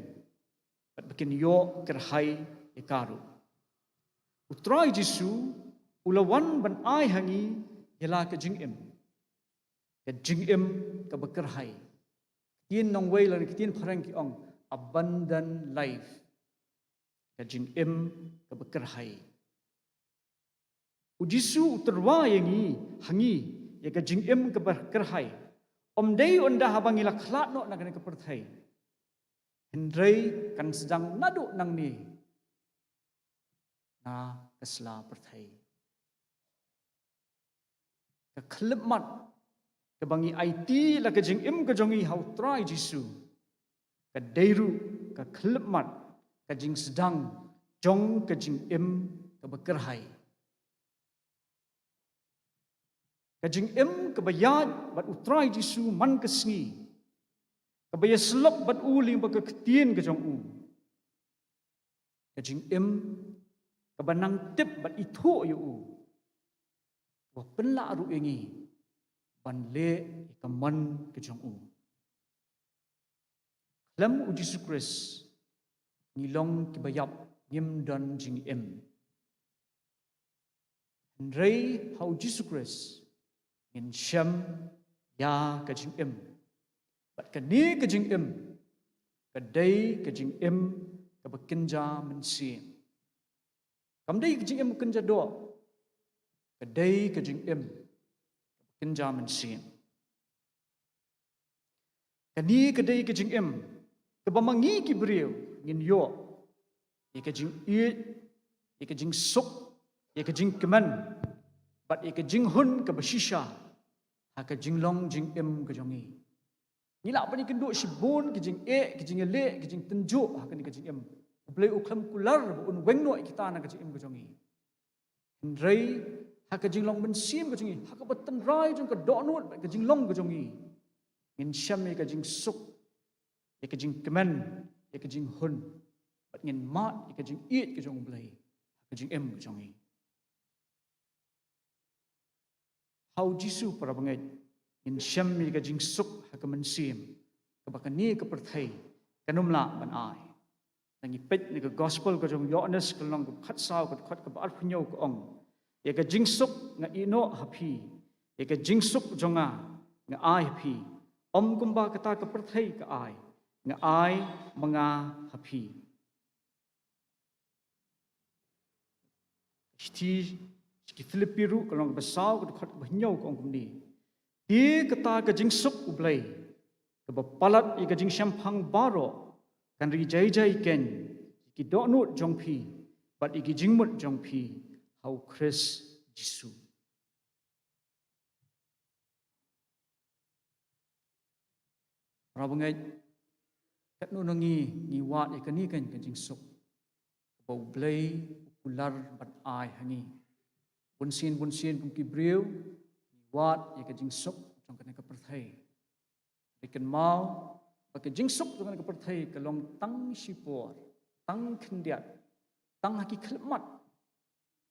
bat bakin yo kerhai yakaru utrai jisu ulawan ban ai hangi yala ka jingem ka bekerhai tien nong wei lan tien pharang ki ong abundant life ka jingem ka bekerhai ujisu uterwa yangi hangi ya ka jingem ka bekerhai om dei onda habangi lakhlat no nagane ka perthai hendrei kan sedang nadu nang ni na kesla perthai ka khlipmat ka bangi IT la ka jingim ka jongi hau trai jisu ka deiru ka khlipmat ka jing sedang jong ka jingim ka bekerhai ka jingim ka bayat bat utrai jisu man ka sngi ka baya slok bat uling ba ka ketien ka jong u ka jingim ka banang tip bat itho yu u wa penla ru engi ban le ikaman ke jong u lam u Jesus Christ ngilong ki bayap ngim dan jing em rei hau Jesus Christ ngin sham ya ka jing em bat ka ni ka jing em ka dei ka jing em ka bekenja mensim kam dei ka jing em kenja do kadai ka jing em kenja mensim kani kadai ka jing em ka bamangi ki briu ngin yo ye ka jing it ye ka jing suk ye ka jing keman bat ye ka jing hun ka bashisha ha ka jing long jing em ka jongi nila pani kendo shibun ki jing e ki jing le ki jing tenjo ha ka ni ka jing em blai uklam kular un wengno kita na ka jing em ka jongi ndrei ha ka jinglong ben sim ka jingi ha ka batan rai jong ka donut ka jinglong ka jongi ngin sham ka jing suk ka jing kemen ka jing hun bat ngin mat ka jing it ka jong blai kajing em jongi how jisu para bangai in syam mi kajing suk hakaman sim kabakani ka perthai kanumla ban ai nangi pet ni ka gospel ka jong Organist ka long ka khat saw ka khat ka bar phunyo ka ong ye ka jing suk nga ino hapi ye ka jing suk jonga nga ai hapi om kumba kata ka perthai ka ai nga ai mga hapi sti ki Filipiru ka long basaw ka khat bhnyo ka ong kumni ti kata ka jing suk ublai ka bapalat ye ka jing shamphang baro kan ri jai jai ken ki do nut jong phi but ki jingmut jong phi how Chris Jisu rabangai kat nu ngi wat e kani kan jing suk bau blai ular bat ai hangi bunsin kum ki breu wat e ka jing suk jong kan ka perthai ikan mau pakai jing suk jong kan ka perthai ka long tang sipor tang khendiat tang haki khelmat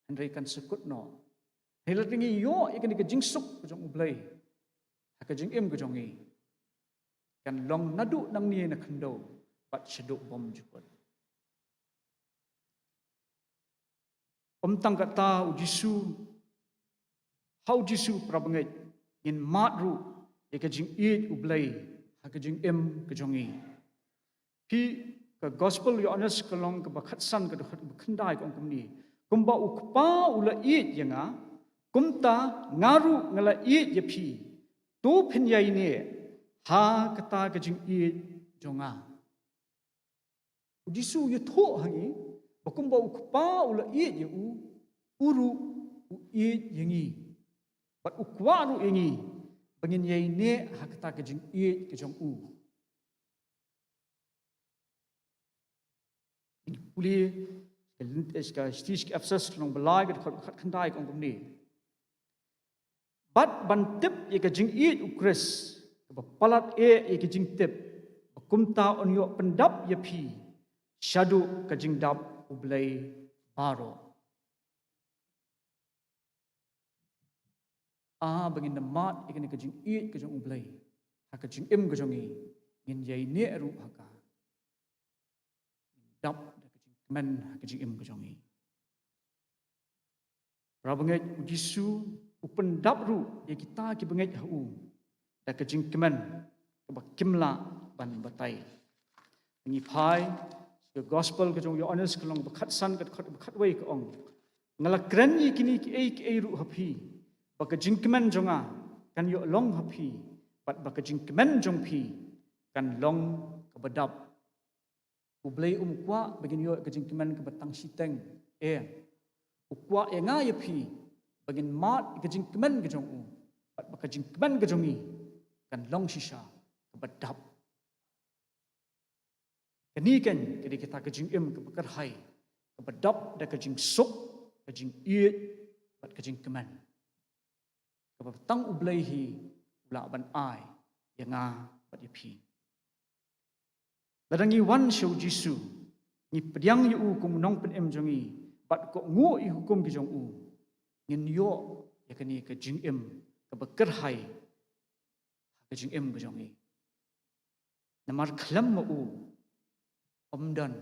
handai kan sekut no helat ngi yo ikan ka jing suk jong ublai ka jing em ka jong i kan long nadu nang ni na khando pat shaduk bom jukot tang kata Jisu how Jisu prabangai in matru ka jing eat ublai ka jing em ka jong i pi ka gospel Organist ka long ka bakhat san ka khandai ka ong ni kumba ukpa ula eat yanga kumta ngaru ngala eat ye phi to phin yai ne ha kata ka jing eat jonga Jisu ye tho hangi bakumba ukpa ula eat ye uru u eat yangi pat ukwa ru yangi bangin yai ne ha kata ka jing eat ka jong u uli ka stis ki afsas long balai ka khat khandai ka ong ni bat ban tip ye ka jing eat u Chris ka palat ye ka jing tip kumta on yo pendap ye phi shadu ka jing dap ublai baro bangin namat ikan ka jing eat ka jong ublai ha ka jing em ka jong i ngin yai ne ru ha ka dap da ka jing men ha ka jing em ka jong i rabangai Jisu upendap ru ye kita ki bangai ha u da ka jing kemen ka ba kimla ban batai ngi phai the gospel ka jong Organist ka long bakhat san ka khat wei ka ong ngala kren yi kini ki ei ru hapi baka jingkemen jonga kan yo long hapi pat baka jingkemen jong phi kan long ka badap ublai kwa bagin yo ka jingkemen ka batang siteng ukwa e nga ye phi bagin mat ka jingkemen ka jong u pat baka jingkemen ka jongi kan long shisha ka badap kani kan kedi kita ka jing em ka bakar hai ka badap da ka jing sok ka jing eat pat ka jing kemen ka tang ublai hi ula ban ai yanga pat ye phi ladangi wan show Jisu ni pediang yu kum nong pen em jongi pat ko ngo i hukum ki jong u ngin yo ya kani ka jing em ka bakar hai ka jing em ka jongi namar khlam ma u omdan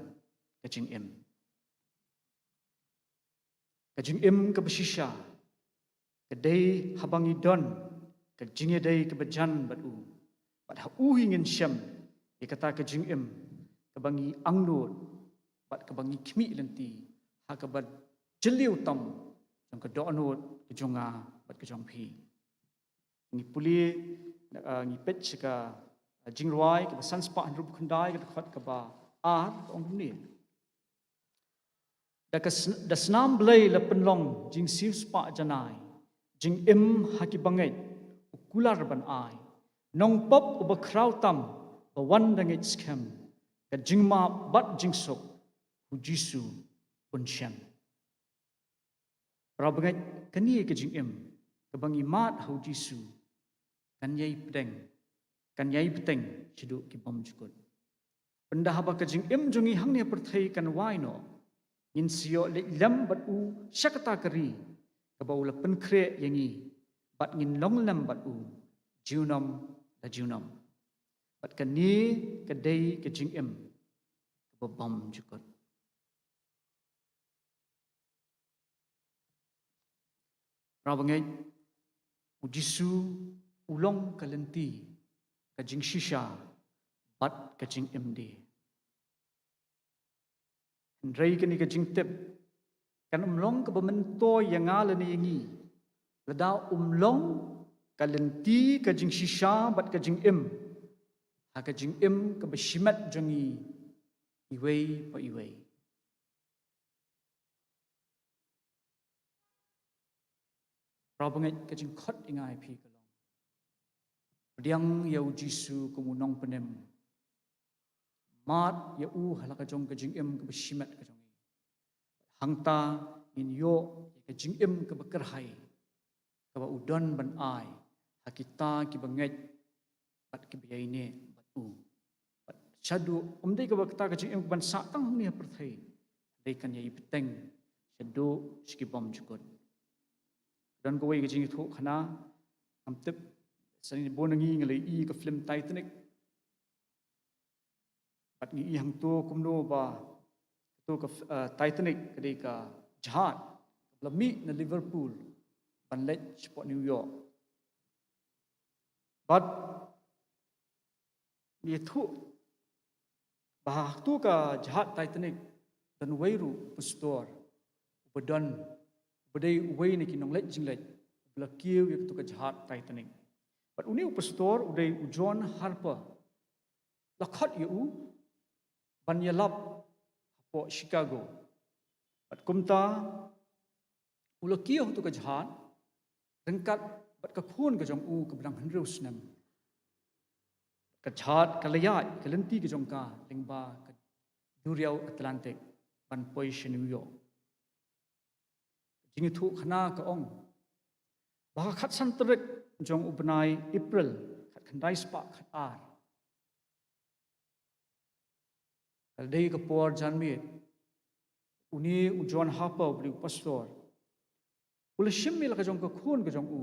ka jing em ka basisha ka dei habangi don ka jinge dei ka bajan batu pat ha u hingin syam e kata ka jing em ka bangi angnut pat ka bangi khmi lenti ha ka bat jeliu tam jong ka donut ka jonga pat ka jong phi ni puli ni pet ka Jingrwai ka sanspa rup khandai ka khat ka ba ong ni da snam blai la penlong jing siu spa janai jing em haki bangai ukular ban ai nong pop uba kraw tam ba wan dangit scam ka jingma bat jingsok hu Jisu unshem rabangai kani ka jing em ka bangi mat hu Jisu kan yai pedeng kan yai peteng chidu ki bom jukut pendah ba ka jing em jongi hangnya perthai kan wai no ngin sio le lam bat u syakata kari ka bau la penkre yangi bat ngin long lam bat u junam la junam bat ka ni ka dei ka jing em ka bam jukot rabangai ujisu ulong kalenti ka jing shisha bat ka jing em di Ray kini ka jingtip kan umlong ka bamento yang ala ni yangi lada umlong kalenti ka jing shisha bat ka jing im ha ka jing im ka bashimat jangi iway pa iway Rabangit ka jing khot ingai pi kalong Diang yau jisu kumunong penem mat ya halaka jong ka jing em ka bashimat ka jong hangta in yo ka jing em ka bakar hai ka ba udon ban ai hakita ki banget bat ki biaine bat u bat chadu umdei ka bakta ka jing em ban sa tang ni perthai dei kan ye peteng chadu ski bom jukot dan ko wei ka jing thu khana amtep sani bonangi ngalei I ka film Titanic At ngi ihang tu kumno ba tu ka Titanic kadi ka jahat lami na Liverpool panlet po New York but ni tu bah tu ka jahat Titanic dan wairu pastor ubadan ubadai wai ni kinong let jinglet blakiu yak tu ka jahat Titanic but uni pastor udai John Harper lakhat yu Nongialam po Chicago. Bat kumta ulakio tu ka jahat rengkat bat ka khun ka jong u ka blang hanreu snam. Ka jahat ka layat ka lenti ka jong ka lingba ka duriau Atlantic ban poi New York. Jingi thu khana ka ong. Ba khat san trek jong ubnai April khat khandai spa khat ar. Kadai ka por janmit uni John Harper beli pastor ula shimmi la ka jong ka khun ka jong u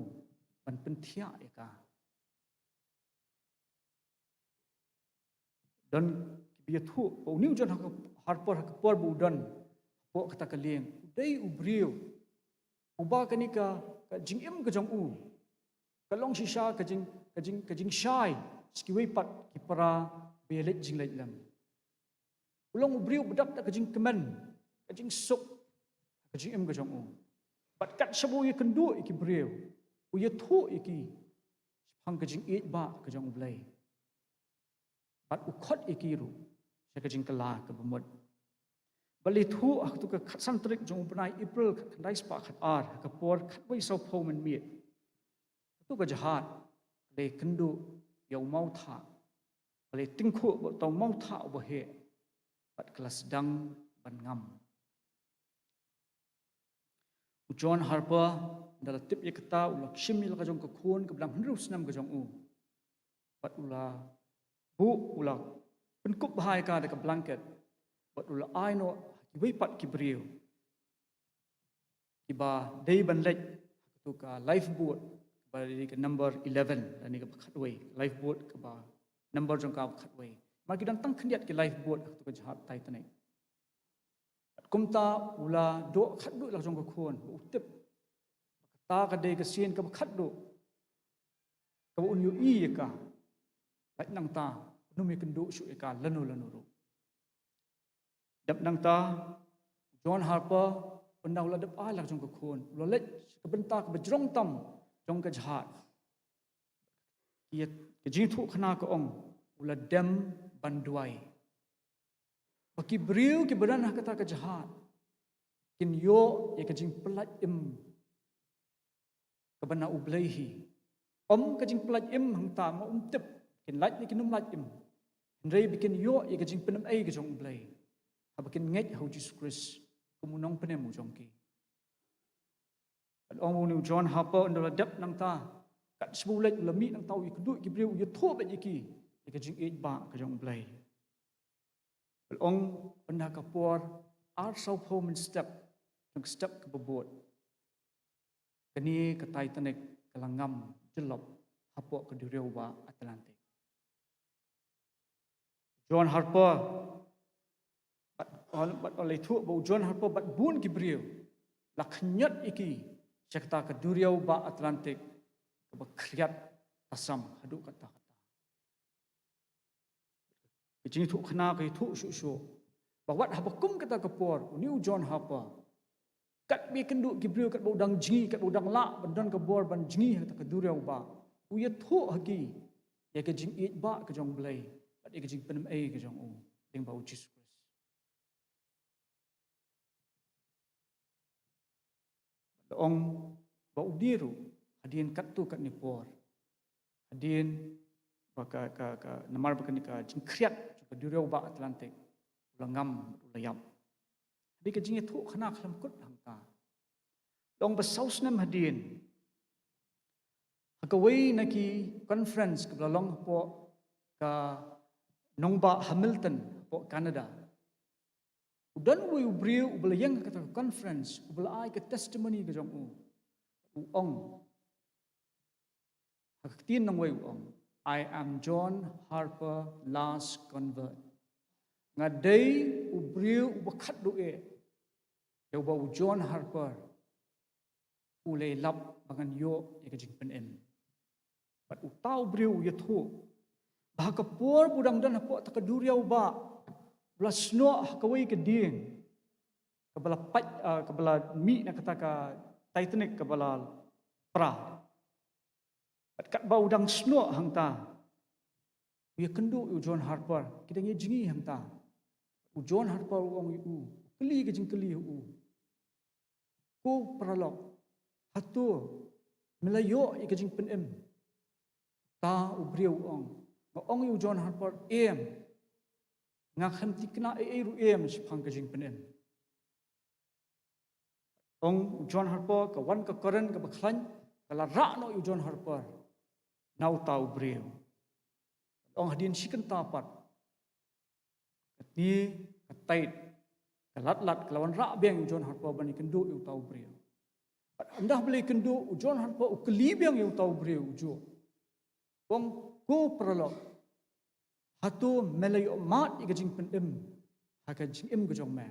ban penthia eka dan biya thu uni John Harper ka por bu dan po kata ka leng dai ubriu uba kani ka jingim ka jong u ka long shisha ka jing shai skiwei pat ki para belet jinglet lam Ulong ubriu bedap tak kajing kemen, kajing sok, kajing em kajong u. Bat kat sabu ye kendu iki briu, uye thu iki, hang kajing it ba kajong ublay. Bat ukot iki ru, saya kajing kala kebemut. Bali thu aku tu ke san trik jong ubnai April kandai spa khat ar, kapor khat wei sau pau men miet. Tu ka jahat, le kendu yau mau tha, le tingkhu bo tau mau tha bo he. Pat kelas sedang ban ngam. John Harper dalam tip ye kata ulak shimil ka jong ka khun ka blang hnru snam ka jong u. Pat ula bu ula penkup bahai ka de ka blanket. Pat ula ai no ki wei pat ki briu. Ki ba dei ban lek tu ka lifeboat ba di ka number 11 ani ka khat wei lifeboat ka ba number jong ka khat wei. Magi dan tang kendiat ke lifeboat tu ka jahat Titanic. Kumta ula do khat du la jong ka khon utip. Ta ka de ka sin ka khat du. Ka un yu I ka. Lai nang ta nu mi kendu su ka lanu ru. Dap nang ta John Harper pendau la dap ai la jong ka khon. Ula lek ka benta ka bejrong tam jong ka jahat. Ia ke jing thu khana ka ong ula dem banduai. Baki beriu ki badan kata ke jahat. Kin yo ye ke jing pelat im. Kabana ublehi. Om ke jing pelat im hang ta ma tip. Kin lat ni kinum lat im. Ndrei bikin yo ye ke jing penem ai ke jong ublei. Ha bikin nget hau Jesus Christ kumunong penem mu jong ki. Ong nu John Harper ndola dep nang ta. Kat sebulet lami nang tau ik du ki beriu ye tho bet iki. Ye ke jing 8 ba ke jong ublei. Ong pernah kapor sau po men step ke bebot. Kini ke Titanic kelangam jelop hapok ke Jyrwa Atlantik. John Harper bat oleh tu bau John Harper bat bun Gibril la kenyat iki cakta ke Jyrwa Atlantik ke bekriat tasam haduk kata-kata. Jingiaseng ke itu syuk-syuk. Bahwa habakum kata kepor, New John Harper. Kat bi kenduk Gibril kat baudang jingi, kat baudang lak, bandan ke bor ban jingi kata ke Jyrwa. Uya tu haki. Ya ke jing it ba ke jong belai. Bat ke jing penem ke jong u. Ding bau Jesus Christ. Ong bau diru hadin kat tu kat ni por. Hadin baka namar baka ni ka jing kriat ke Jyrwa Atlantik. Ulangam ulayap. Di ke jing itu khana khalam kut hangta. Dong besaus nem hadin. Hakawai naki conference ke belalong po ka Nongba Hamilton po Canada. Udan we ubriu ubelayang kata conference ubelai ke testimony ke jong u. Uong. Haktin nang we uong. I am John Harper, last convert. Ngadai ubriu ubakat doe. Yang bau John Harper ulay lap bangan yo ikajing penem. Pat utau briu yathu. Bahakapor budang dan hapo takaduriaw ba. Blasno hakawai ke ding. Kabala mi na kata ka Titanic kabala pra. Pat kat ba udang sno hangta. Uya kendu u John Harper kidang ye jingi hangta. U John Harper uong u keli ke jing keli u. Ko pralok hatu melayo ke jing penem. Ta u briu uong. Ong u John Harper ngakhem tikna ru sipang ke jing penem. Ong John Harper ka wan ka koren ka baklan kala ra no u John Harper. Nau tau briu. Ong hadin siken tapat. Kati katait kalat-lat kelawan rak beng John Harper bani kendu u tau briu. Andah boleh kendu u John Harper u keli beng u tau briu jo. Ong ko perlo. Hatu melayu mat ikajing penem. Hakajing ke jong me.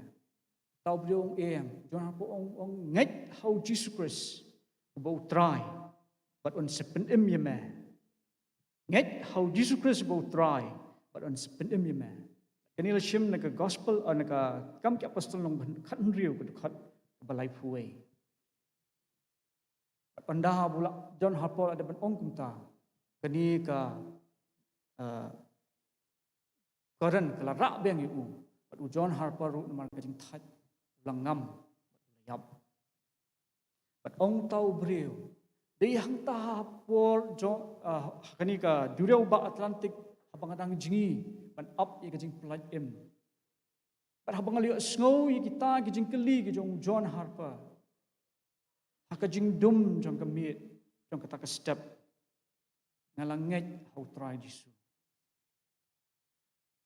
Tau briu ong John Harper ong nget how Jesus Christ bau try. But on sepenem ye me. Nget how Jesus Christ bau try. But on sepenem ye me. Kanila shim naga gospel naga kam ki apostol nong khat riu ke khat balai puai. Pandah bula John Harper ada ban ong kumta. Kani ka koran kala rak beng yu. Pat John Harper ru namar kajing that ulangam yap. Pat ong tau briu. Dei hang ta por kani ka Jyrwa Atlantik habang adang jingi ban up ye kajing plat Pat habang aliyo snow ye kita kajing keli kajong John Harper. Hakajing dum jong kamit jong kata ka step ngalanget how try Jisu.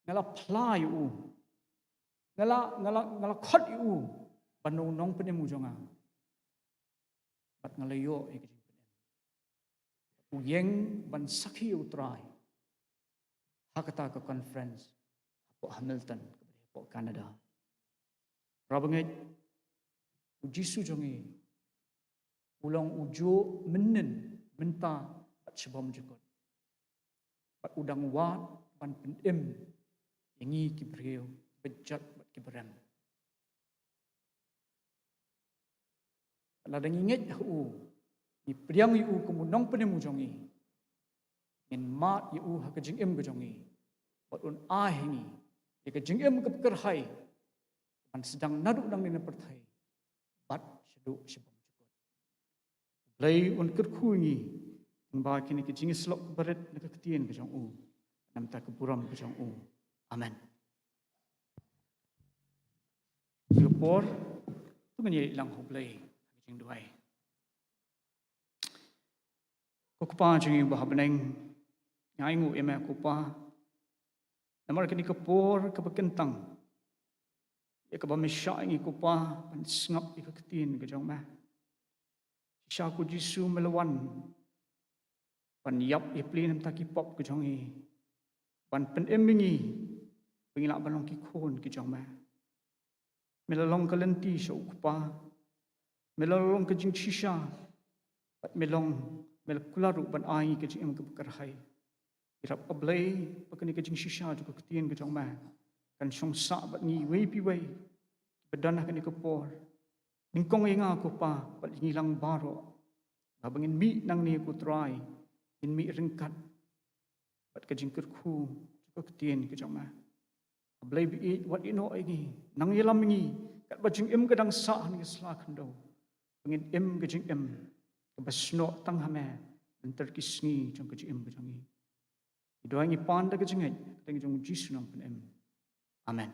Ngala pla yu. Ngala khot yu banong nong penem jonga. Pat ngalayo ye kajing penem. Uyeng ban sakhi yu try. Hakata ka conference po Hamilton po Canada. Rabanget Jisu jongi ulang ujo menen menta at sebam jekot. Pat udang wat ban penem yangi kibreu bejat bat kibrem. Ladang inget hu ni priang yu kumunong penem ujongi. Ngin mat yu hakajing ke jongi. Pat un ahingi ikajing ke pekerhai pan sedang naduk dang dina perthai. Bat seduk sebam Lay un kerkungi ba kini ke jingi slok berat nak ketien ke jong u nam ta ke buram ke jong u amen Singapore tu ngani lang hoblay jing duai ko pa jingi ba habneng ngai ngu ema ko pa namar kini ke por ke bekentang ya ka ba me sha ngi ku pa pan ngap ka tin ka jong ma sha ku jisu melawan pan yap ipli nam ta ki pop ka jong i pan pen emingi pengila balong ki khon ki jong ma melalong ka lenti sha ku pa melalong ka jing shisha pat melong mel kularu ban ai ka jing ka bakar hai irap ablay pakani ka jing shisha ju ka tin ka jong ma kan song sa bat ngi wei pi wei bedana kan ka por ningkong inga ko pa pat ngilang baro abangin mi nang ni ko try in mi ringkat pat ka jing ku ka tin ka jong ma ablay bi wat ino ai nang yelam ngi kat ba jing em ka dang sa ni sla khando pengin em ka jing em ka basno tang ha me antar kisngi jong ka jing em ka jong i doang i panda ka jing ai tang jong jisu nang pen em amen.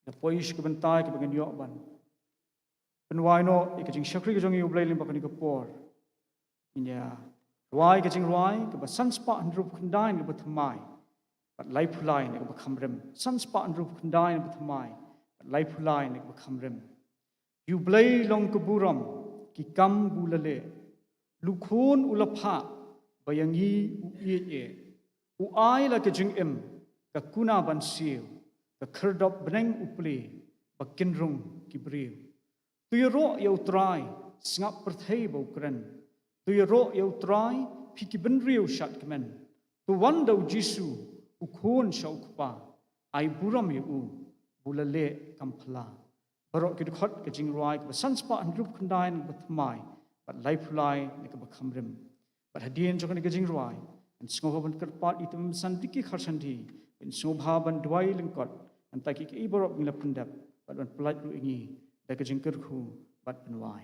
Na poish ke bentai ke bagian yok ban. Penwai no ikajing syakri ke jong i ublay lim bakani ke por. Inya ruai ke Jingrwai ke ba sanspa andrup kundain ke bathamai. Pat lai pulai ne ke bakhamrem. Sanspa andrup kundain ke bathamai. Pat lai pulai ne ke bakhamrem. Ublay long ke buram ki kam bulale. Lukhun ulapha bayangi uiye. Uai la ke jing em ka kuna ban siu. Ka kherdop beneng upli bakinrung kibriu. Tuyro yau trai sngap perthei bokren. Tuyro yau trai piki benriu shat kemen. Tu wandau jisu ukhon shaukpa. Ai buram yu bulale kampala. Barok kidukhot ke Jingrwai ke sanspa andrup kundain ke bathmai. Pat lai pulai ne ke bakhamrim. Pat hadien jokan ke Jingrwai. En sngoban kerpat item sandiki kharsandi. En snobhaban dwai lingkot. Antaki ke iborok ngila pendap. Pat ban pelat lu ingi. Da ke jingkerku pat penwai.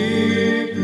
Keep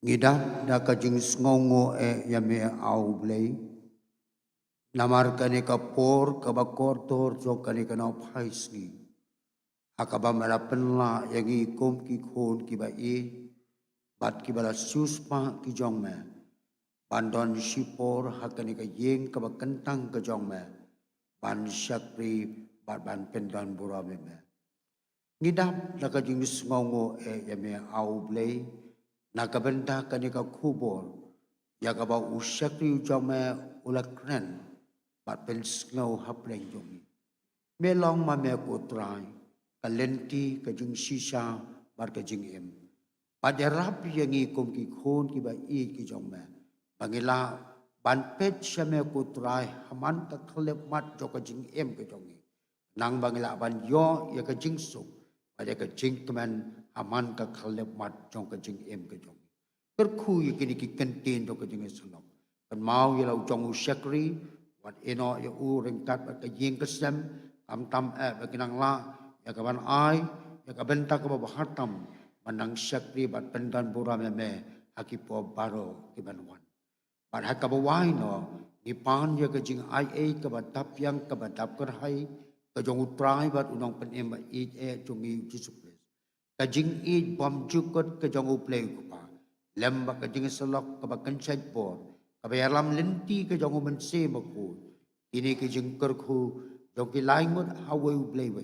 ngidap da kajing ngongo yame au blei namar kane kapor kabakor tor jok kane kana phais ni akaba mala penla yagi kom ki khon ki ba bat ki bala suspa ki jong me bandon sipor hakane ka yeng ka kentang ka jong me ban syakri bat ban pendan bura me ngidap da kajing ngongo yame au blei nakabenta kane ka khubor yakaba usyakri jong me ulakren bat pen snow hapleng jong me long ma me ko trai kalenti kajing sisa bar kajing pada rapi yang ikom ki khon ki ba ki jong me bangila ban pet syame ko trai haman ka khlep mat jo kajing ke jong nang bangila ban yo ya kajing su pada kajing keman aman ka khlep mat jong kajing ke jong terkhu ye kini ki kenten jo kajing sunok kan mau ye lau jong usyakri wat eno ya u rengkat ka yeng kesem tam baginang la ya kaban ai ya kabenta ka bahatam manang syakri bat pendan bura me hakipo baro kibanwan bat hakabawai no ipan ya kajing ai ka batap yang ka batap kerhai ka jong utrai bat unong penem ba jongi jisuples kajing bom jukot ka jong uplei kupa lembak kajing selok ka bakan chaipor ka bayalam lenti ka jong mense maku ini kajing kerku jong ki laingot hawe uplei wa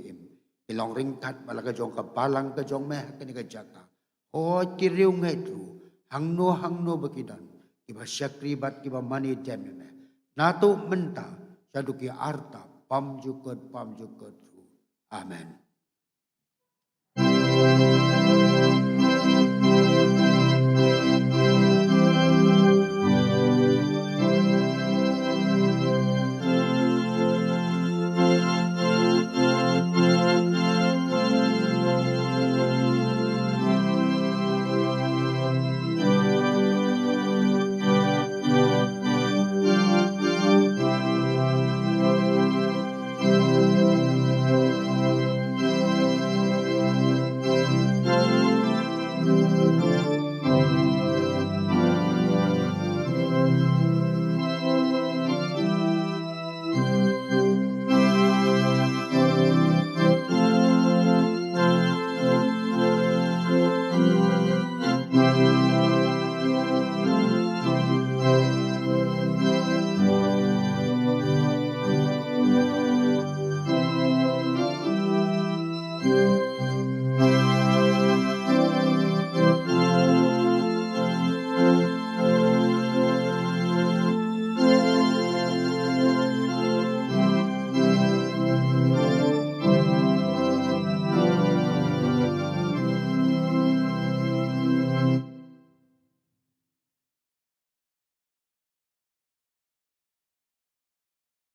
ilong ringkat balaga jong ka balang ka jong meh kani ka jaka o kiriu ngai tu hangno bakidan kiba syakri bat kiba mani dem me nato menta saduki arta pam jukot amen